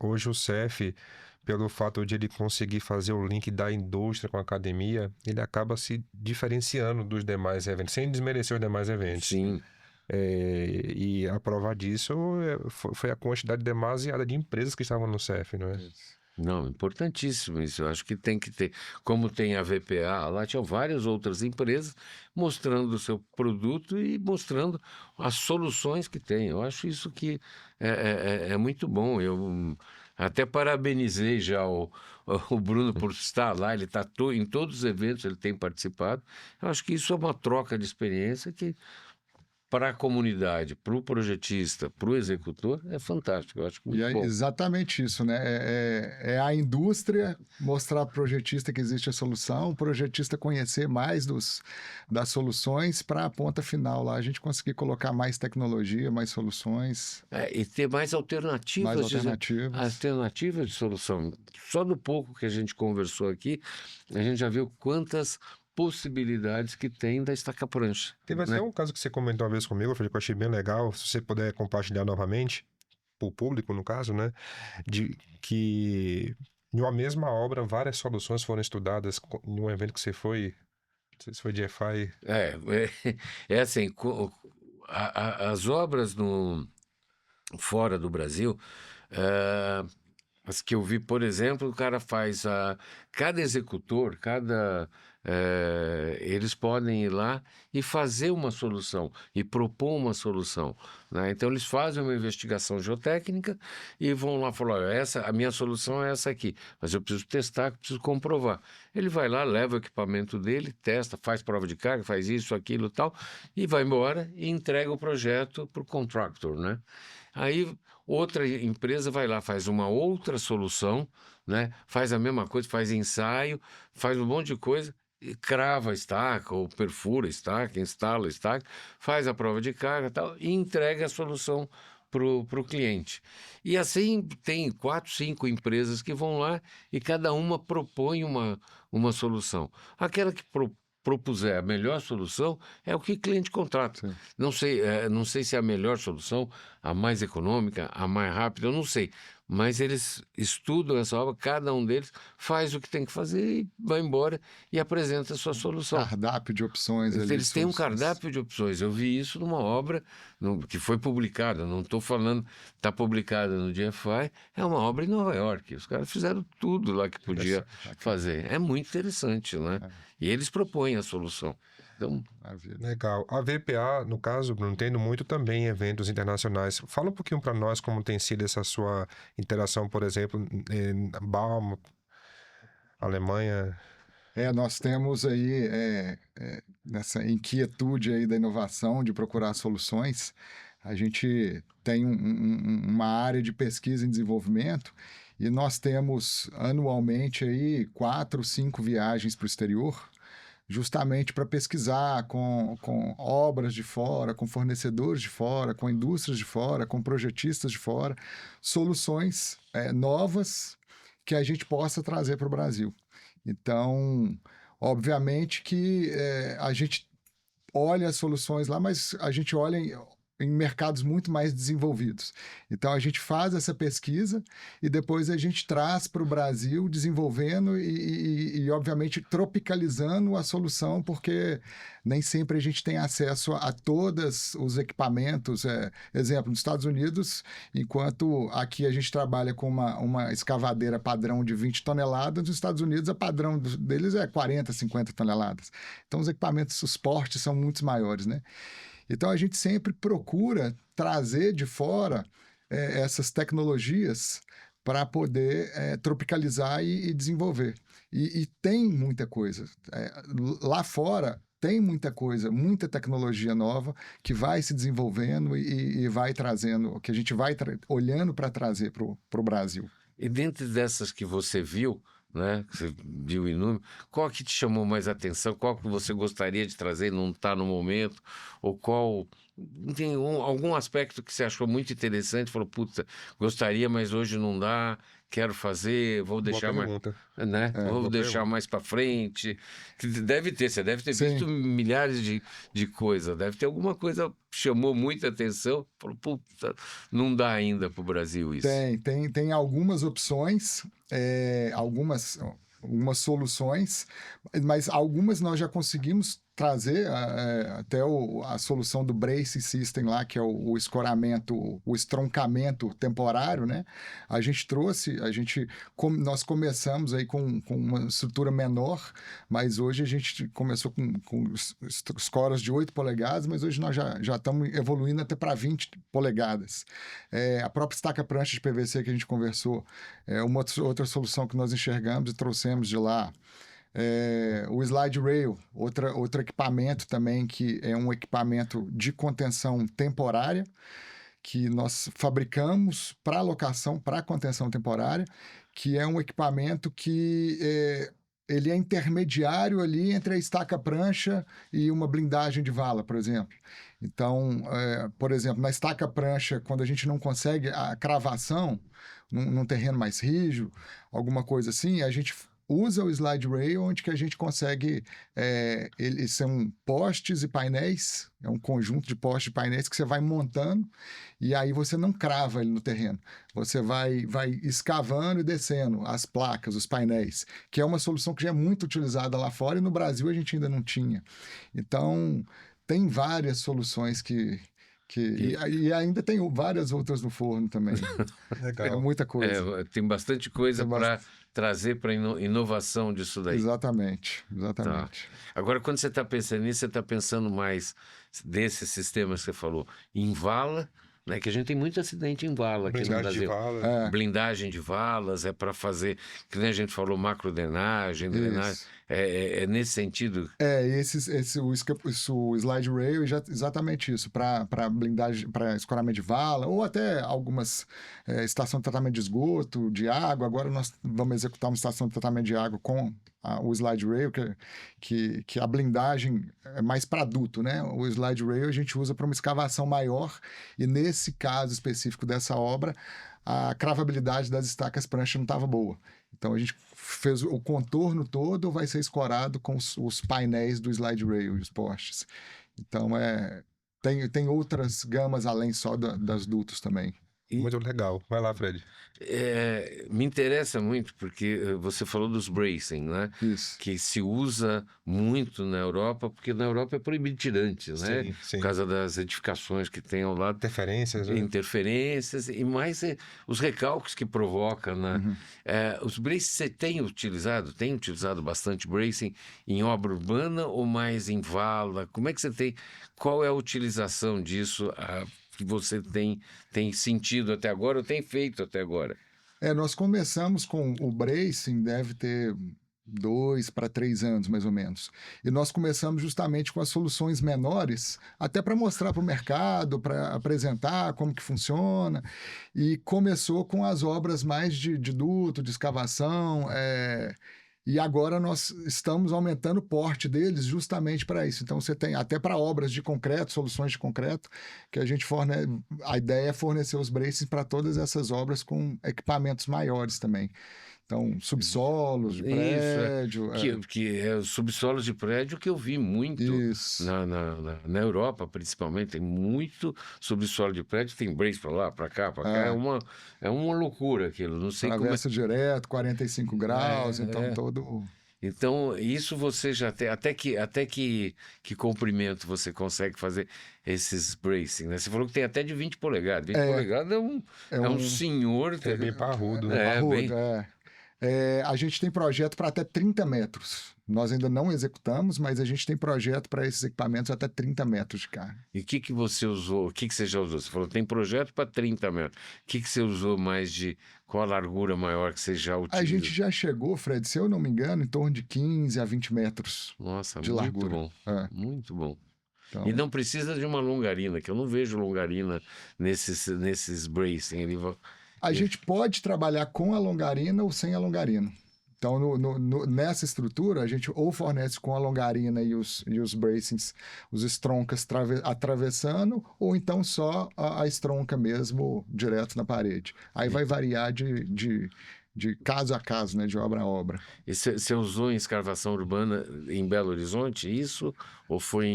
Hoje o CEF, pelo fato de ele conseguir fazer o link da indústria com a academia, ele acaba se diferenciando dos demais eventos, sem desmerecer os demais eventos. Sim. E a prova disso foi a quantidade demasiada de empresas que estavam no CEF, não é? Não, importantíssimo isso. Eu acho que tem que ter. Como tem a VPA, lá tinham várias outras empresas mostrando o seu produto e mostrando as soluções que tem. Eu acho isso que é muito bom. Eu até parabenizei já o Bruno por estar lá. Ele está em todos os eventos, ele tem participado. Eu acho que isso é uma troca de experiência que, para a comunidade, para o projetista, para o executor, é fantástico. Eu acho E muito é bom. exatamente isso, né? É a indústria mostrar para o projetista que existe a solução, o projetista conhecer mais das soluções para a ponta final lá, a gente conseguir colocar mais tecnologia, mais soluções, E ter mais alternativas, mais alternativas. alternativas de solução. Só do pouco que a gente conversou aqui, a gente já viu quantas possibilidades que tem da estaca-prancha. Teve até né? um caso que você comentou uma vez comigo, Fred, que eu achei bem legal, se você puder compartilhar novamente, para o público, no caso, né? De que em uma mesma obra, várias soluções foram estudadas em um evento que você foi, não sei se foi de EFI. É assim, as obras fora do Brasil, as que eu vi, por exemplo, o cara faz cada executor, eles podem ir lá e fazer uma solução e propor uma solução, né? Então eles fazem uma investigação geotécnica e vão lá falar: olha, a minha solução é essa aqui, mas eu preciso testar, preciso comprovar. Ele vai lá, leva o equipamento dele, testa, faz prova de carga, faz isso, aquilo, tal, e vai embora e entrega o projeto para o contractor, né? Aí outra empresa vai lá, faz uma outra solução, né? Faz a mesma coisa, faz ensaio, faz um monte de coisa, e crava a estaca, ou perfura a estaca, instala a estaca, faz a prova de carga e tal, e entrega a solução para o cliente. E assim tem 4, 5 empresas que vão lá e cada uma propõe uma solução. Aquela que propuser a melhor solução é o que o cliente contrata. Sim. Não sei se é a melhor solução, a mais econômica, a mais rápida, eu não sei. mas eles estudam essa obra, cada um deles faz o que tem que fazer e vai embora e apresenta a sua solução. Cardápio de opções ali. Eles têm um soluções. cardápio de opções. Eu vi isso numa obra que foi publicada, não estou falando, está publicada no GFI, é uma obra em Nova York. Os caras fizeram tudo lá que podia fazer. É muito interessante, né? E eles propõem a solução. Então, Maravilha. Legal. A VPA, no caso, não entendo muito também em eventos internacionais. Fala um pouquinho para nós como tem sido essa sua interação, por exemplo, em Baum, Alemanha. Nós temos aí nessa inquietude aí da inovação, de procurar soluções, a gente tem uma área de pesquisa e desenvolvimento e nós temos anualmente aí 4, 5 viagens para o exterior, justamente para pesquisar com obras de fora, com fornecedores de fora, com indústrias de fora, com projetistas de fora, soluções novas que a gente possa trazer para o Brasil. Então, obviamente que a gente olha as soluções lá, mas a gente olha em mercados muito mais desenvolvidos. Então, a gente faz essa pesquisa e depois a gente traz para o Brasil, desenvolvendo e, obviamente, tropicalizando a solução, porque nem sempre a gente tem acesso a todos os equipamentos. Exemplo, nos Estados Unidos, enquanto aqui a gente trabalha com uma escavadeira padrão de 20 toneladas, nos Estados Unidos, a padrão deles é 40, 50 toneladas. Então, os equipamentos, os portes são muito maiores, né? Então, a gente sempre procura trazer de fora essas tecnologias para poder tropicalizar e desenvolver. E tem muita coisa. Lá fora, tem muita coisa, muita tecnologia nova que vai se desenvolvendo e vai trazendo, que a gente vai olhando para trazer para o Brasil. e dentro dessas que você viu, né, que você viu inúmero, qual que te chamou mais atenção? Qual que você gostaria de trazer e não está no momento? Ou qual... Tem algum aspecto que você achou muito interessante? Falou, puta, gostaria, mas hoje não dá, quero fazer, vou deixar mais... pergunta. Né? Vou boa deixar pergunta. mais para frente. Você deve ter Sim. visto milhares de coisas. Deve ter alguma coisa que chamou muita atenção. Falou, puta, não dá ainda para o Brasil isso. Tem algumas opções, algumas soluções, mas algumas nós já conseguimos trazer até a solução do Brace System lá, que é o escoramento, o estroncamento temporário, né? A gente trouxe, nós começamos aí com uma estrutura menor, mas hoje a gente começou com escoras de 8 polegadas, mas hoje nós já estamos evoluindo até para 20 polegadas. A própria estaca prancha de PVC que a gente conversou é uma outra solução que nós enxergamos e trouxemos de lá. O Slide Rail, outro equipamento também, que é um equipamento de contenção temporária, que nós fabricamos para locação, para contenção temporária, que é um equipamento que ele é intermediário ali entre a estaca prancha e uma blindagem de vala, por exemplo. Então, por exemplo, na estaca prancha, quando a gente não consegue a cravação num terreno mais rígido, alguma coisa assim, a gente usa o Slide Rail, onde que a gente consegue... eles são postes e painéis, é um conjunto de postes e painéis que você vai montando e aí você não crava ele no terreno. Você vai escavando e descendo as placas, os painéis, que é uma solução que já é muito utilizada lá fora e no Brasil a gente ainda não tinha. Então, tem várias soluções e ainda tem várias outras no forno também. Legal. É muita coisa. Tem bastante coisa para trazer para inovação disso daí. Exatamente. Tá. Agora, quando você está pensando nisso, você está pensando mais desses sistemas que você falou, em vala, né? Que a gente tem muito acidente em vala aqui no Blindagem de Brasil. vala. Blindagem de valas, é para fazer, que nem a gente falou, macrodrenagem, drenagem. É nesse sentido? O Slide Rail é exatamente isso, para blindagem, para escoramento de vala, ou até algumas estações de tratamento de esgoto, de água. Agora nós vamos executar uma estação de tratamento de água com o Slide Rail, que a blindagem é mais para adulto, né? O Slide Rail a gente usa para uma escavação maior, e nesse caso específico dessa obra, a cravabilidade das estacas prancha não estava boa. Então a gente fez o contorno todo, vai ser escorado com os painéis do Slide Rail e os postes. Então tem outras gamas além só das dutos também. E Muito legal. Vai lá, Fred. me interessa muito porque você falou dos bracing, né? Isso. Que se usa muito na Europa, porque na Europa é proibido tirantes, né? Sim, Por sim. causa das edificações que tem ao lado, Interferências, né? interferências e mais os recalques que provoca, né? Uhum. Os bracing você tem utilizado bastante bracing em obra urbana ou mais em vala? Como é que você tem, qual é a utilização disso que você tem sentido até agora ou tem feito até agora? Nós começamos com o bracing, deve ter 2 para 3 anos, mais ou menos. E nós começamos justamente com as soluções menores, até para mostrar para o mercado, para apresentar como que funciona. E começou com as obras mais de duto, de escavação, e agora nós estamos aumentando o porte deles justamente para isso. Então você tem até para obras de concreto, soluções de concreto, que a gente fornece. A ideia é fornecer os braces para todas essas obras com equipamentos maiores também. Então, subsolos de Isso, prédio. que é os subsolos de prédio que eu vi muito Isso. na Europa, principalmente. Tem muito subsolo de prédio, tem brace para lá, para cá, para cá. É, É uma loucura aquilo. Não sei como é. travessa direto, 45 graus, então É. todo. Então, isso você já tem. Que comprimento você consegue fazer esses bracing, né? Você falou que tem até de 20 polegadas. 20 É, polegadas é é um um senhor. É bem parrudo, né? Bem. parrudo, a gente tem projeto para até 30 metros. Nós ainda não executamos, mas a gente tem projeto para esses equipamentos até 30 metros de carga. E o que você usou? O que você já usou? Você falou tem projeto para 30 metros. O que você usou mais de. Qual a largura maior que você já A gente utiliza? já chegou, Fred, se eu não me engano, em torno de 15 a 20 metros Nossa, de muito largura. bom. É, Muito bom. então, E não precisa de uma longarina, que eu não vejo longarina nesses bracing. a gente pode trabalhar com a longarina ou sem a longarina. Então, nessa estrutura, a gente ou fornece com a longarina e os bracings, os estroncas atravessando, ou então só a estronca mesmo, direto na parede. Aí vai variar de caso a caso, né, de obra a obra. E você usou em escavação urbana em Belo Horizonte isso? Ou foi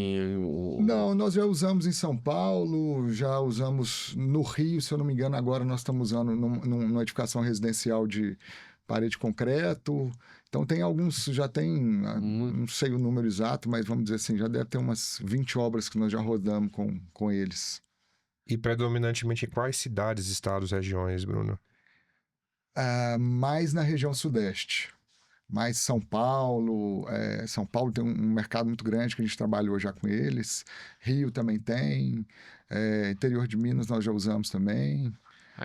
Não, nós já usamos em São Paulo, já usamos no Rio, se eu não me engano, agora nós estamos usando numa edificação residencial de parede de concreto. Então tem alguns, já tem, não sei o número exato, mas vamos dizer assim, já deve ter umas 20 obras que nós já rodamos com eles. E predominantemente em quais cidades, estados, regiões, Bruno? Mais na região sudeste. Mais São Paulo. São Paulo tem um mercado muito grande que a gente trabalhou já com eles. Rio também tem. Interior de Minas nós já usamos também.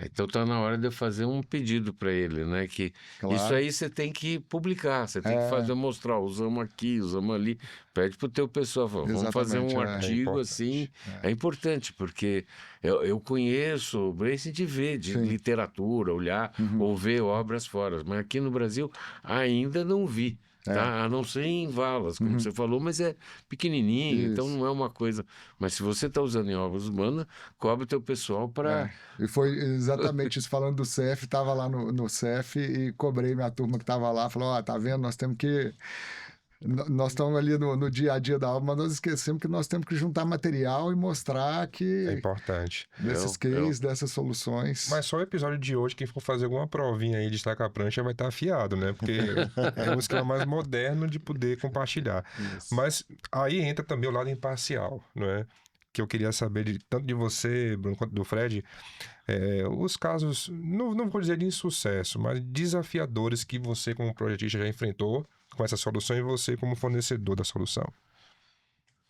Então tá na hora de eu fazer um pedido para ele, né? Que isso Claro. aí você tem que publicar, você tem que fazer, mostrar, usamos aqui, usamos ali. Pede pro teu pessoal, fala, vamos fazer Exatamente, um é. artigo importante. assim. É importante, porque eu conheço o bracing de ver, de Sim. literatura, olhar, ou ver obras fora. Mas aqui no Brasil ainda não vi. Tá? A não ser em valas, como você falou, mas é pequenininho, então Isso. não é uma coisa. Mas se você está usando em obras urbanas, cobre o teu pessoal para. E foi exatamente isso, falando do CEF, estava lá no CEF e cobrei minha turma que estava lá, falou, ó, tá vendo, nós temos que... Nós estamos ali no dia a dia da obra, mas nós esquecemos que nós temos que juntar material e mostrar É que importante. desses cases, dessas soluções... Mas só o episódio de hoje, quem for fazer alguma provinha aí de estaca a prancha vai estar afiado, né? Porque é um esquema mais moderno de poder compartilhar. Isso. Mas aí entra também o lado imparcial, não é? Que eu queria saber tanto de você, Bruno, quanto do Fred, os casos, não vou dizer de insucesso, mas desafiadores que você como projetista já enfrentou com essa solução e você como fornecedor da solução.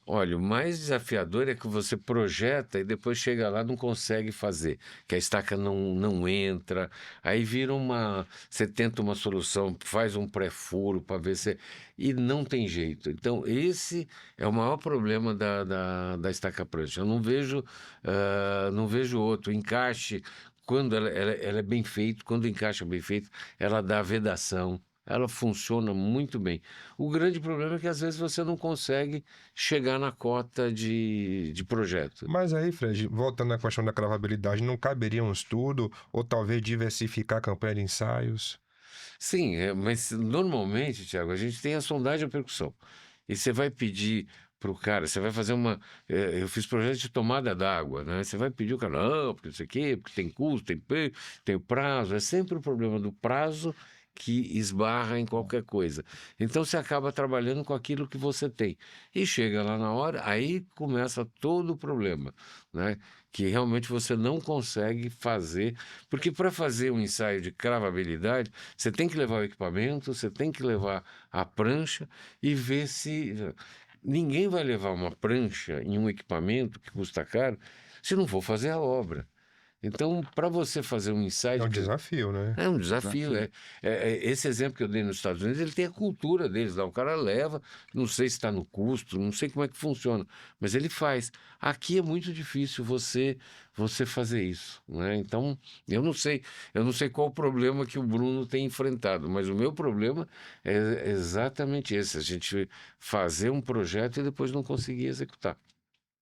Olha, o mais desafiador é que você projeta e depois chega lá e não consegue fazer, que a estaca não entra, aí vira uma. Você tenta uma solução, faz um pré-furo para ver se. E não tem jeito. Então, esse é o maior problema da estaca prancha. Eu não vejo outro. Encaixe, quando ela é bem feito, quando encaixa bem feito, ela dá vedação. Ela funciona muito bem. O grande problema é que às vezes você não consegue chegar na cota de projeto. Mas aí, Fred, voltando à questão da cravabilidade, não caberia um estudo ou talvez diversificar a campanha de ensaios? Sim, mas normalmente, Tiago, a gente tem a sondagem e a percussão. E você vai pedir para o cara, você vai fazer eu fiz projeto de tomada d'água, né? Você vai pedir o cara, não, porque não sei o quê, porque tem custo, tem o prazo. É sempre o problema do prazo que esbarra em qualquer coisa. Então você acaba trabalhando com aquilo que você tem. E chega lá na hora, aí começa todo o problema, né? Que realmente você não consegue fazer, porque para fazer um ensaio de cravabilidade, você tem que levar o equipamento, você tem que levar a prancha e ver se. Ninguém vai levar uma prancha em um equipamento que custa caro se não for fazer a obra. Então, para você fazer um É ensaio um de desafio, né? é um desafio. Desafio. Esse exemplo que eu dei nos Estados Unidos, ele tem a cultura deles lá. O cara leva, não sei se está no custo, não sei como é que funciona, mas ele faz. Aqui é muito difícil você fazer isso, né? Então, eu não sei qual o problema que o Bruno tem enfrentado, mas o meu problema é exatamente esse: a gente fazer um projeto e depois não conseguir executar.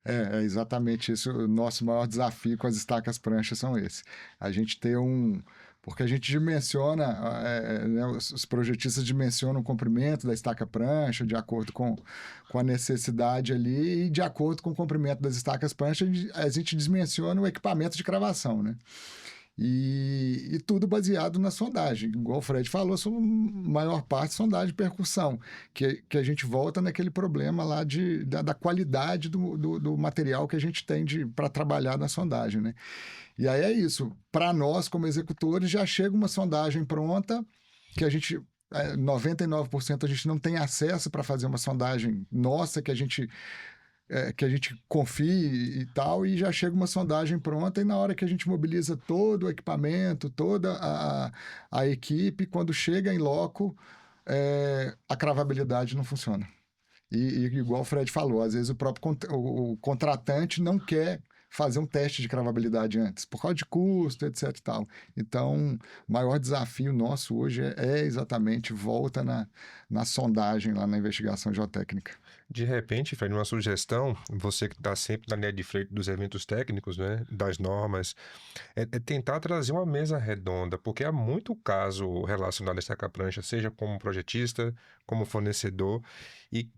É exatamente isso. O nosso maior desafio com as estacas pranchas são esse. A gente ter um. Porque a gente dimensiona, né, os projetistas dimensionam o comprimento da estaca prancha de acordo com a necessidade ali e de acordo com o comprimento das estacas pranchas, a gente dimensiona o equipamento de cravação, né? E tudo baseado na sondagem. Igual o Fred falou, são maior parte sondagem de percussão, que a gente volta naquele problema lá da qualidade do material que a gente tem para trabalhar na sondagem, né? E aí é isso. Para nós, como executores, já chega uma sondagem pronta, que a gente. 99% a gente não tem acesso para fazer uma sondagem nossa, que a gente confie e tal, e já chega uma sondagem pronta, e na hora que a gente mobiliza todo o equipamento, toda a equipe, quando chega em loco, a cravabilidade não funciona. E igual o Fred falou, às vezes o próprio o contratante não quer fazer um teste de cravabilidade antes, por causa de custo, etc e tal. Então, o maior desafio nosso hoje é exatamente volta na sondagem lá na investigação geotécnica. De repente, Fred, uma sugestão, você que está sempre na linha de frente dos eventos técnicos, né, das normas, é tentar trazer uma mesa redonda, porque há muito caso relacionado a estaca-prancha, seja como projetista, como fornecedor, e,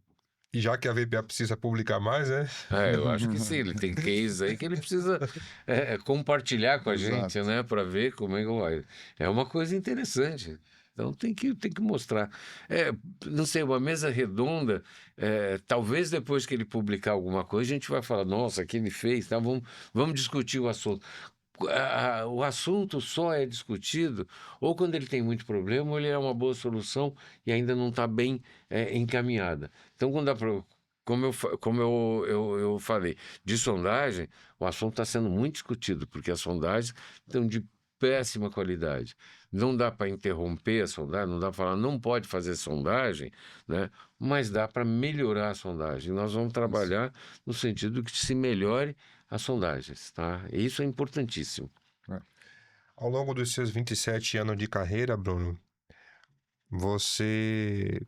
e já que a VPA precisa publicar mais, né? Eu acho que sim, ele tem case aí que ele precisa compartilhar com a gente, Exato. né, para ver como é que vai. É uma coisa interessante. Então tem que mostrar. É, não sei, uma mesa redonda, talvez depois que ele publicar alguma coisa, a gente vai falar, nossa, que ele fez, tá? Vamos discutir o assunto. O assunto só é discutido ou quando ele tem muito problema, ou ele é uma boa solução e ainda não está bem encaminhada. Então, quando dá pra, como eu falei, de sondagem, o assunto está sendo muito discutido, porque as sondagens estão de péssima qualidade. Não dá para interromper a sondagem, não dá para falar, não pode fazer sondagem, né? Mas dá para melhorar a sondagem. Nós vamos Isso. trabalhar no sentido que se melhore as sondagens, tá? Isso é importantíssimo. É. Ao longo dos seus 27 anos de carreira, Bruno, você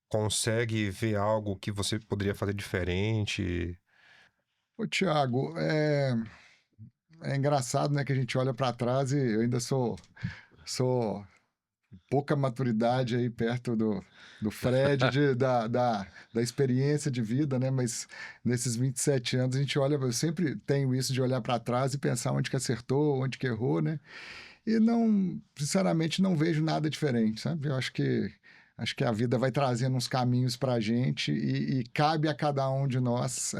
consegue ver algo que você poderia fazer diferente? Ô, Tiago, é engraçado, né, que a gente olha para trás e eu ainda sou pouca maturidade aí perto do Fred, da experiência de vida, né? Mas nesses 27 anos a gente olha, eu sempre tenho isso de olhar para trás e pensar onde que acertou, onde que errou, né? E não, sinceramente, não vejo nada diferente, sabe? Eu acho que a vida vai trazendo uns caminhos para a gente e cabe a cada um de nós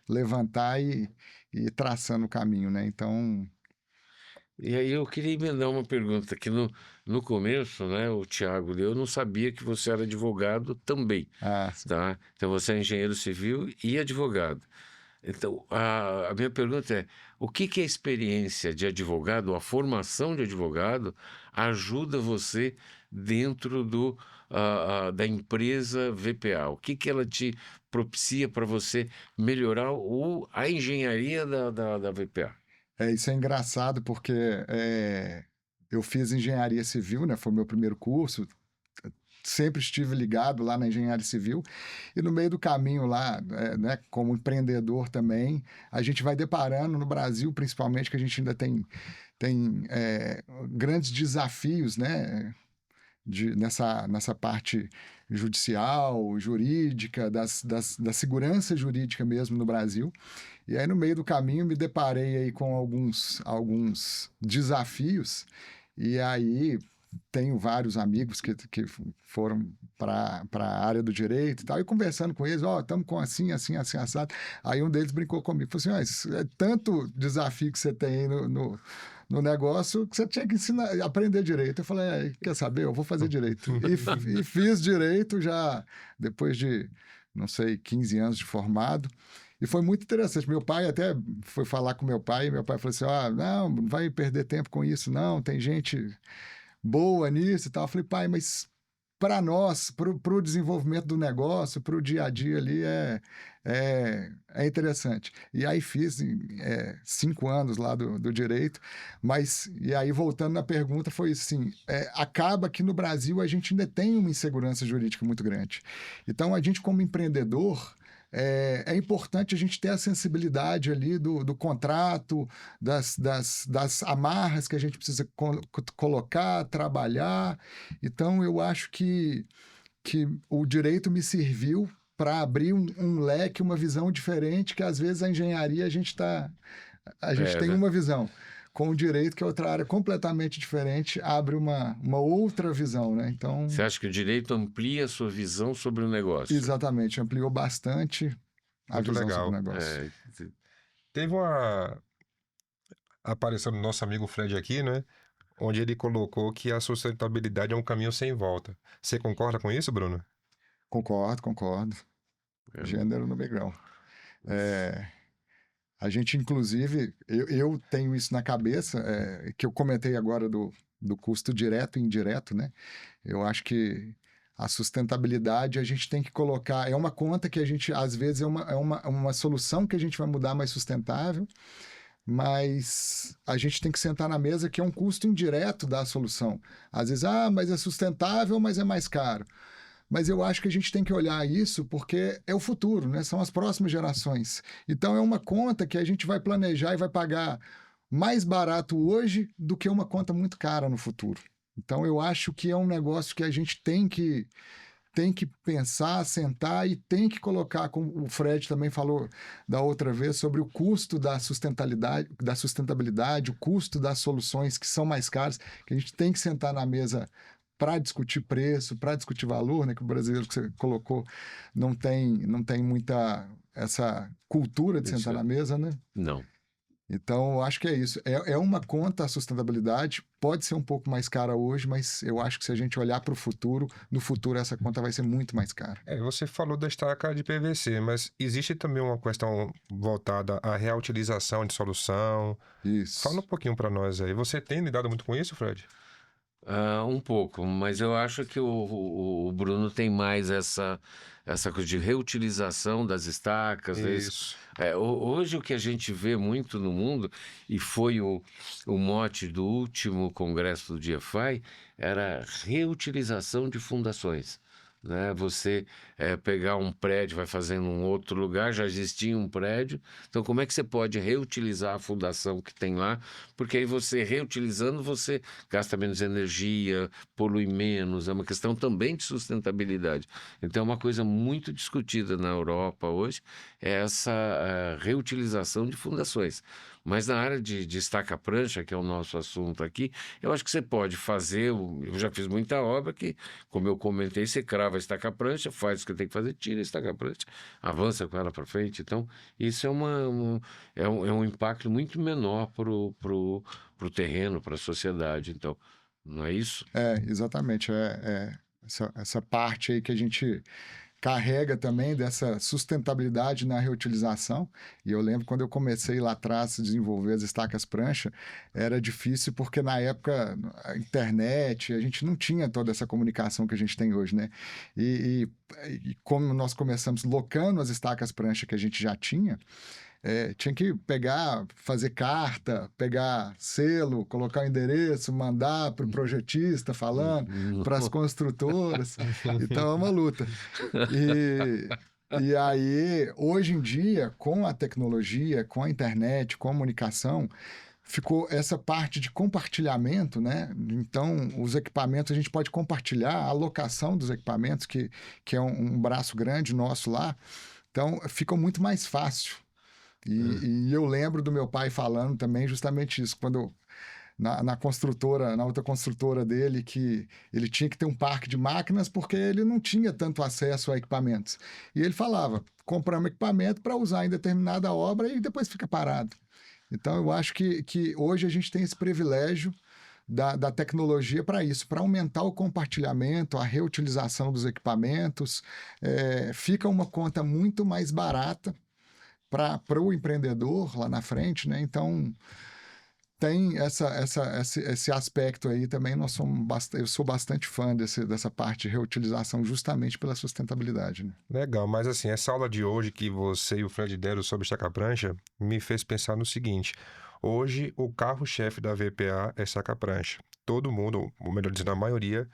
levantar e ir traçando o caminho, né? Então, E aí eu queria emendar uma pergunta, que no começo, né, o Tiago, eu não sabia que você era advogado também, sim. tá? Então você é engenheiro civil e advogado. Então, a minha pergunta é: o que que a experiência de advogado, a formação de advogado, ajuda você dentro da empresa VPA? O que que ela te propicia para você melhorar a engenharia da VPA? Isso é engraçado porque eu fiz engenharia civil, né? Foi o meu primeiro curso. Sempre estive ligado lá na engenharia civil e no meio do caminho lá, né, como empreendedor também, a gente vai deparando no Brasil, principalmente, que a gente ainda tem grandes desafios, né, nessa parte judicial, jurídica, da segurança jurídica mesmo no Brasil. E aí, no meio do caminho, me deparei aí com alguns desafios, e aí tenho vários amigos que foram para a área do direito e tal, e conversando com eles, estamos com assim, assado. Aí um deles brincou comigo, falou assim, é tanto desafio que você tem aí no negócio que você tinha que aprender direito. Eu falei, quer saber, eu vou fazer direito. E fiz direito já depois de, não sei, 15 anos de formado. E foi muito interessante. Meu pai até foi falar com meu pai, e meu pai falou assim, não vai perder tempo com isso, não, tem gente boa nisso e tal. Eu falei, pai, mas para nós, para o desenvolvimento do negócio, para o dia a dia ali, é interessante. E aí fiz 5 anos lá do direito, mas, e aí voltando na pergunta, foi assim, acaba que no Brasil a gente ainda tem uma insegurança jurídica muito grande. Então, a gente como empreendedor, é importante a gente ter a sensibilidade ali do contrato, das amarras que a gente precisa colocar, trabalhar. Então, eu acho que o direito me serviu para abrir um leque, uma visão diferente, que às vezes a engenharia a gente tem uma visão. Com o direito, que é outra área completamente diferente, abre uma outra visão, né? Então, Você acha que o direito amplia a sua visão sobre o negócio? exatamente, ampliou bastante a Muito visão legal. sobre o negócio. Teve uma aparição do nosso amigo Fred aqui, né? Onde ele colocou que a sustentabilidade é um caminho sem volta. Você concorda com isso, Bruno? Concordo. Gênero no grau. A gente, inclusive, eu tenho isso na cabeça, que eu comentei agora do custo direto e indireto, né? Eu acho que a sustentabilidade a gente tem que colocar, é uma conta que a gente, às vezes, é uma solução que a gente vai mudar mais sustentável, mas a gente tem que sentar na mesa que é um custo indireto da solução. Às vezes, mas é sustentável, mas é mais caro. Mas eu acho que a gente tem que olhar isso porque é o futuro, né? São as próximas gerações. Então é uma conta que a gente vai planejar e vai pagar mais barato hoje do que uma conta muito cara no futuro. Então eu acho que é um negócio que a gente tem que pensar, sentar e tem que colocar, como o Fred também falou da outra vez, sobre o custo da sustentabilidade, o custo das soluções que são mais caras, que a gente tem que sentar na mesa para discutir preço, para discutir valor, né? Que o brasileiro que você colocou não tem muita essa cultura de sentar na mesa, né? Não. Então, eu acho que é isso. É uma conta a sustentabilidade, pode ser um pouco mais cara hoje, mas eu acho que se a gente olhar para o futuro, no futuro essa conta vai ser muito mais cara. Você falou da estaca de PVC, mas existe também uma questão voltada à reutilização de solução. Isso. Fala um pouquinho para nós aí. Você tem lidado muito com isso, Fred? Um pouco, mas eu acho que o Bruno tem mais essa coisa de reutilização das estacas. Isso. Hoje o que a gente vê muito no mundo, e foi o mote do último congresso do DFI, era reutilização de fundações. Né? Você pegar um prédio, vai fazer em um outro lugar, já existia um prédio, então como é que você pode reutilizar a fundação que tem lá? Porque aí você reutilizando, você gasta menos energia, polui menos, é uma questão também de sustentabilidade. Então é uma coisa muito discutida na Europa hoje, é essa reutilização de fundações. Mas na área de estaca-prancha, que é o nosso assunto aqui, eu acho que você pode fazer, eu já fiz muita obra que, como eu comentei, você crava a estaca-prancha, faz o que tem que fazer, tira a estaca-prancha, avança com ela para frente. Então, isso é um impacto muito menor pro terreno, para a sociedade. Então, não é isso? Exatamente. Essa parte aí que a gente carrega também dessa sustentabilidade na reutilização. E eu lembro quando eu comecei lá atrás a desenvolver as estacas prancha, era difícil porque na época a internet, a gente não tinha toda essa comunicação que a gente tem hoje, né? E como nós começamos locando as estacas prancha que a gente já tinha, tinha que fazer carta, pegar selo, colocar o endereço, mandar para o projetista falando, para as construtoras. Então é uma luta. E aí, hoje em dia, com a tecnologia, com a internet, com a comunicação, ficou essa parte de compartilhamento, né? Então, os equipamentos, a gente pode compartilhar a alocação dos equipamentos, que é um braço grande nosso lá. Então, fica muito mais fácil. E eu lembro do meu pai falando também justamente isso, quando na construtora, na outra construtora dele, que ele tinha que ter um parque de máquinas porque ele não tinha tanto acesso a equipamentos. E ele falava, compramos equipamento para usar em determinada obra e depois fica parado. Então, eu acho que hoje a gente tem esse privilégio da tecnologia para isso, para aumentar o compartilhamento, a reutilização dos equipamentos. Fica uma conta muito mais barata para o empreendedor lá na frente, né? Então, tem esse aspecto aí também. Eu sou bastante fã dessa parte de reutilização justamente pela sustentabilidade, né? Legal, mas assim, essa aula de hoje que você e o Fred deram sobre saca-prancha me fez pensar no seguinte: hoje o carro-chefe da VPA é saca-prancha. Todo mundo, ou melhor dizendo, a maioria,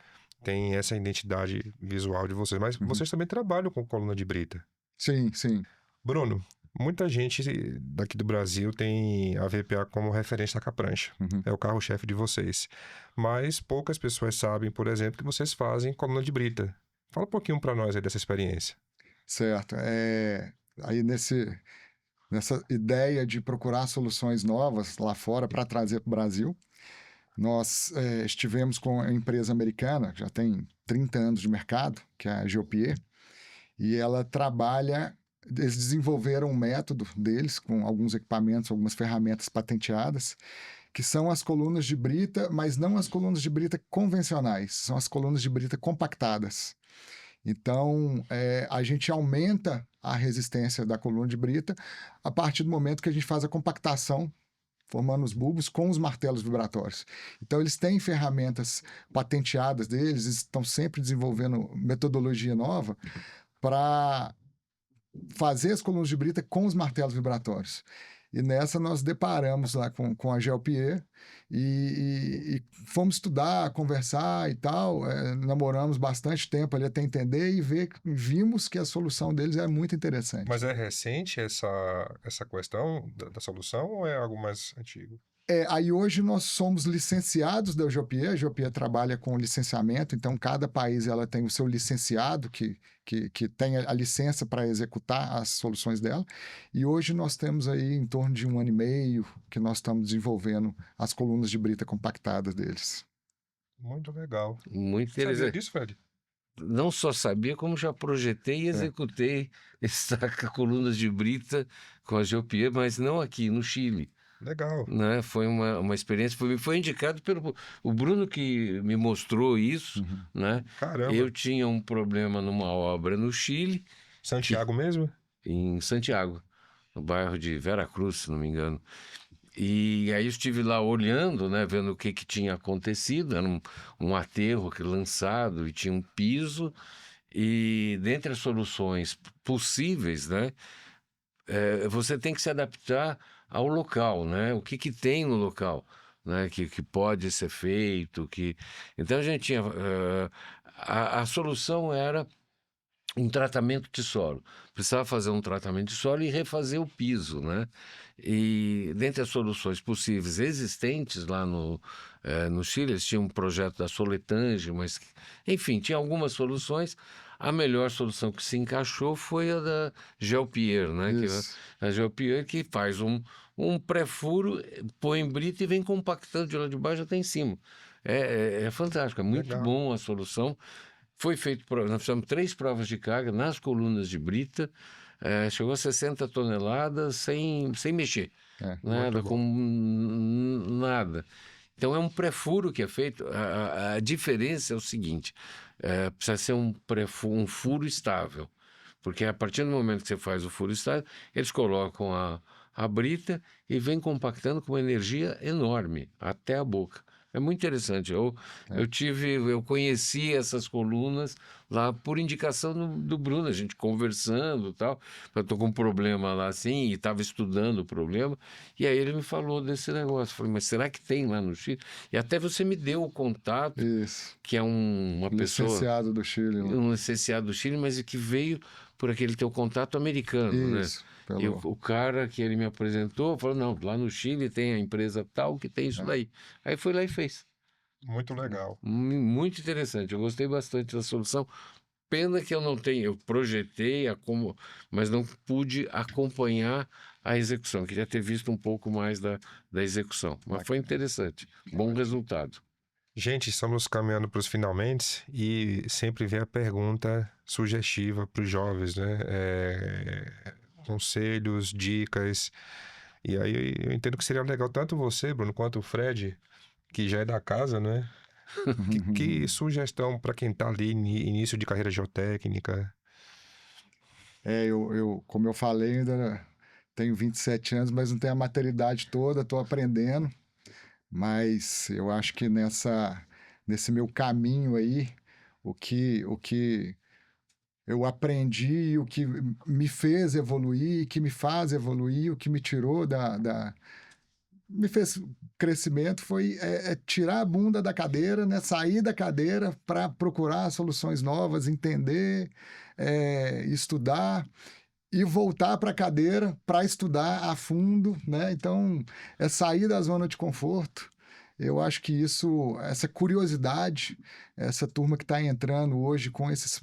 tem essa identidade visual de vocês, mas vocês também trabalham com coluna de brita. Sim, sim. Bruno, muita gente daqui do Brasil tem a VPA como referência saca-prancha. É o carro-chefe de vocês. Mas poucas pessoas sabem, por exemplo, que vocês fazem coluna de brita. Fala um pouquinho para nós aí dessa experiência. Certo. Aí nessa ideia de procurar soluções novas lá fora para trazer para o Brasil, nós estivemos com a empresa americana, já tem 30 anos de mercado, que é a Geopier, e ela trabalha. Eles desenvolveram um método deles com alguns equipamentos, algumas ferramentas patenteadas, que são as colunas de brita, mas não as colunas de brita convencionais, são as colunas de brita compactadas. Então, a gente aumenta a resistência da coluna de brita a partir do momento que a gente faz a compactação, formando os bulbos com os martelos vibratórios. Então, eles têm ferramentas patenteadas deles, estão sempre desenvolvendo metodologia nova para fazer as colunas de brita com os martelos vibratórios. E nessa nós deparamos lá com a Geopier e fomos estudar, conversar e tal. Namoramos bastante tempo ali até entender e vimos que a solução deles é muito interessante. Mas é recente essa questão da solução ou é algo mais antigo? Aí hoje nós somos licenciados da Geopier. A Geopier trabalha com licenciamento, então cada país ela tem o seu licenciado que tem a licença para executar as soluções dela. E hoje nós temos aí em torno de 1 ano e meio que nós estamos desenvolvendo as colunas de brita compactadas deles. Muito legal. Muito Sabia interessante. disso, Fred? Não só sabia, como já projetei e executei essa colunas de brita com a Geopier, mas não aqui, no Chile. Legal. Né? Foi uma experiência, foi indicado pelo o Bruno que me mostrou isso, né? Caramba. Eu tinha um problema numa obra no Chile, Santiago mesmo? em Santiago, no bairro de Veracruz, se não me engano. E aí eu estive lá olhando, né, vendo o que tinha acontecido. Era um aterro lançado e tinha um piso. E dentre as soluções possíveis, né, você tem que se adaptar ao local, né? O que tem no local, né? Que pode ser feito, Então a gente tinha... a solução era um tratamento de solo. Precisava fazer um tratamento de solo e refazer o piso, né? E dentre as soluções possíveis existentes lá no Chile, eles tinham um projeto da Soletange, mas, enfim, tinha algumas soluções. A melhor solução que se encaixou foi a da Geopier, né? A Geopier que faz um pré-furo, põe em brita e vem compactando de lá de baixo até em cima. É fantástico, é muito Legal. bom a solução. Foi feito, nós fizemos 3 provas de carga nas colunas de brita, chegou a 60 toneladas sem mexer, nada, com nada. Então é um pré-furo que é feito. A diferença é o seguinte: precisa ser um furo estável, porque a partir do momento que você faz o furo estável, eles colocam a brita e vem compactando com uma energia enorme até a boca. É muito interessante. Eu conheci essas colunas lá por indicação do Bruno, a gente conversando e tal. Eu estou com um problema lá assim, e estava estudando o problema, e aí ele me falou desse negócio. Eu falei, mas será que tem lá no Chile? E até você me deu o contato, Isso. que é uma pessoa... Licenciado do Chile. Um licenciado do Chile, mas que veio por aquele teu contato americano, né? Isso, E o cara que ele me apresentou falou, não, lá no Chile tem a empresa tal que tem isso daí. Aí foi lá e fez. Muito legal. Muito interessante, eu gostei bastante da solução. Pena que eu não tenho, eu projetei, mas não pude acompanhar a execução. Queria ter visto um pouco mais da execução, mas foi interessante. Bom resultado. Gente, estamos caminhando para os finalmente e sempre vem a pergunta sugestiva para os jovens, né? Conselhos, dicas. E aí eu entendo que seria legal tanto você, Bruno, quanto o Fred, que já é da casa, né? Que sugestão para quem está ali, início de carreira geotécnica? Como eu falei, ainda tenho 27 anos, mas não tenho a maturidade toda, estou aprendendo. Mas eu acho que nesse meu caminho aí, o que eu aprendi, o que me fez evoluir, que me faz evoluir, o que me tirou me fez crescimento foi tirar a bunda da cadeira, né? Sair da cadeira para procurar soluções novas, entender, estudar e voltar para a cadeira para estudar a fundo, né? Então, é sair da zona de conforto. Eu acho que essa curiosidade, essa turma que está entrando hoje com esses,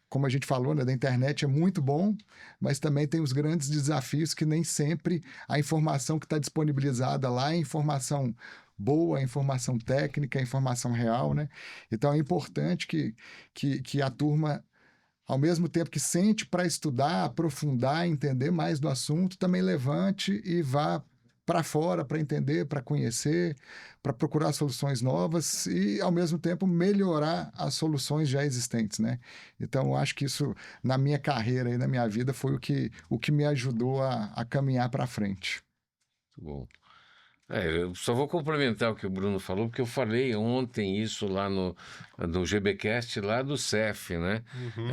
como a gente falou, né, da internet é muito bom, mas também tem os grandes desafios que nem sempre a informação que está disponibilizada lá é informação boa, informação técnica, informação real, né? Então é importante que a turma, ao mesmo tempo que sente para estudar, aprofundar, entender mais do assunto, também levante e vá para fora para entender, para conhecer, para procurar soluções novas e, ao mesmo tempo, melhorar as soluções já existentes, né? Então, eu acho que isso, na minha carreira e na minha vida, foi o que me ajudou a caminhar para frente. Muito bom. Eu só vou complementar o que o Bruno falou, porque eu falei ontem isso lá no GBcast, lá do CEF, né? Uhum.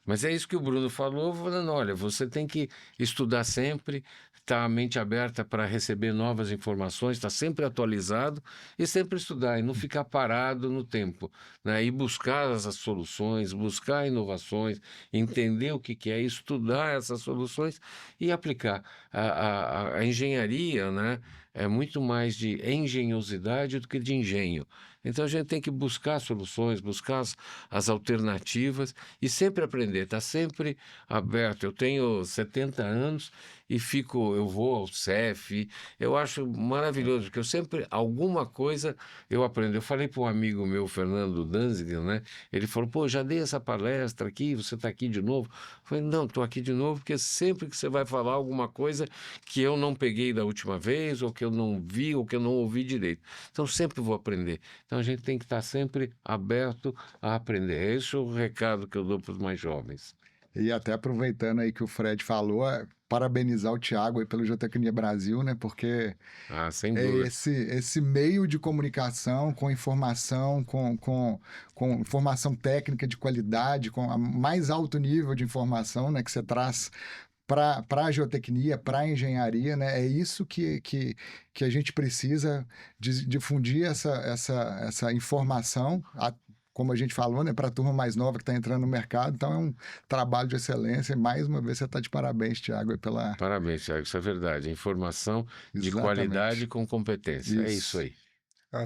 Mas é isso que o Bruno falou, falando, olha, você tem que estudar sempre, estar a mente aberta para receber novas informações, estar sempre atualizado e sempre estudar, e não ficar parado no tempo, né? E buscar as soluções, buscar inovações, entender o que é, estudar essas soluções e aplicar. A engenharia, né? É muito mais de engenhosidade do que de engenho. Então a gente tem que buscar soluções, buscar as alternativas e sempre aprender, estar sempre aberto. Eu tenho 70 anos e eu vou ao CEF, eu acho maravilhoso, porque eu sempre, alguma coisa eu aprendo. Eu falei para um amigo meu, Fernando Danziger, né? Ele falou, pô, já dei essa palestra aqui, você está aqui de novo? Eu falei, não, estou aqui de novo, porque sempre que você vai falar alguma coisa que eu não peguei da última vez, ou que eu não vi, ou que eu não ouvi direito. Então, sempre vou aprender. Então, a gente tem que estar sempre aberto a aprender. Esse é o recado que eu dou para os mais jovens. E até aproveitando aí que o Fred falou, parabenizar o Thiago aí pelo Geotecnia Brasil, né? Porque sem dúvida. Esse meio de comunicação com informação, com informação técnica de qualidade, com a mais alto nível de informação, né, que você traz para a geotecnia, para a engenharia, né? É isso que a gente precisa difundir essa informação, como a gente falou, né, para a turma mais nova que está entrando no mercado. Então, é um trabalho de excelência. E, mais uma vez, você está de parabéns, Thiago, pela... Parabéns, Thiago, isso é verdade. Informação de Exatamente. qualidade com competência. É isso aí.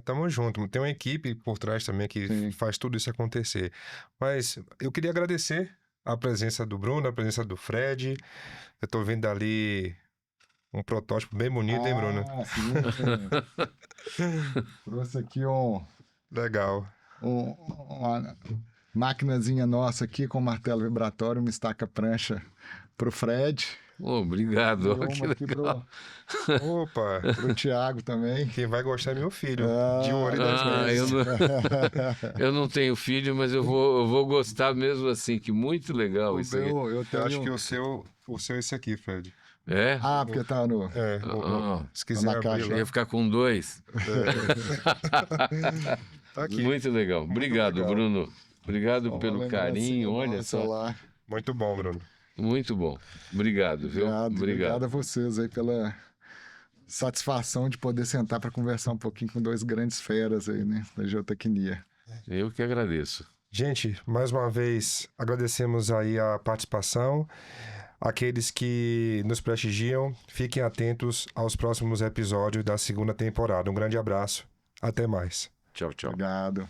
Tamo junto. Tem uma equipe por trás também que Sim. faz tudo isso acontecer. Mas eu queria agradecer a presença do Bruno, a presença do Fred. Eu tô vendo ali um protótipo bem bonito, hein, Bruno? Sim. Trouxe aqui Legal. uma maquinazinha nossa aqui com martelo vibratório, uma estaca prancha pro Fred. Obrigado. E uma aqui Opa! pro Thiago também. Quem vai gostar é meu filho. De um olho e dois meses. Eu não tenho filho, mas eu vou gostar mesmo assim, que muito legal isso aí. Eu acho que o seu é esse aqui, Fred. É? Porque tá no... se quiser abrir Eu ia ficar com 2. Tá aqui. Muito legal. Obrigado, legal. Bruno. Obrigado pelo carinho. Olha só. Lá. Muito bom, Bruno. Muito bom. Obrigado, viu? Obrigado a vocês aí pela satisfação de poder sentar para conversar um pouquinho com dois grandes feras aí, né, da geotecnia. Eu que agradeço. Gente, mais uma vez, agradecemos aí a participação. Aqueles que nos prestigiam, fiquem atentos aos próximos episódios da segunda temporada. Um grande abraço. Até mais. Tchau, tchau. Obrigado.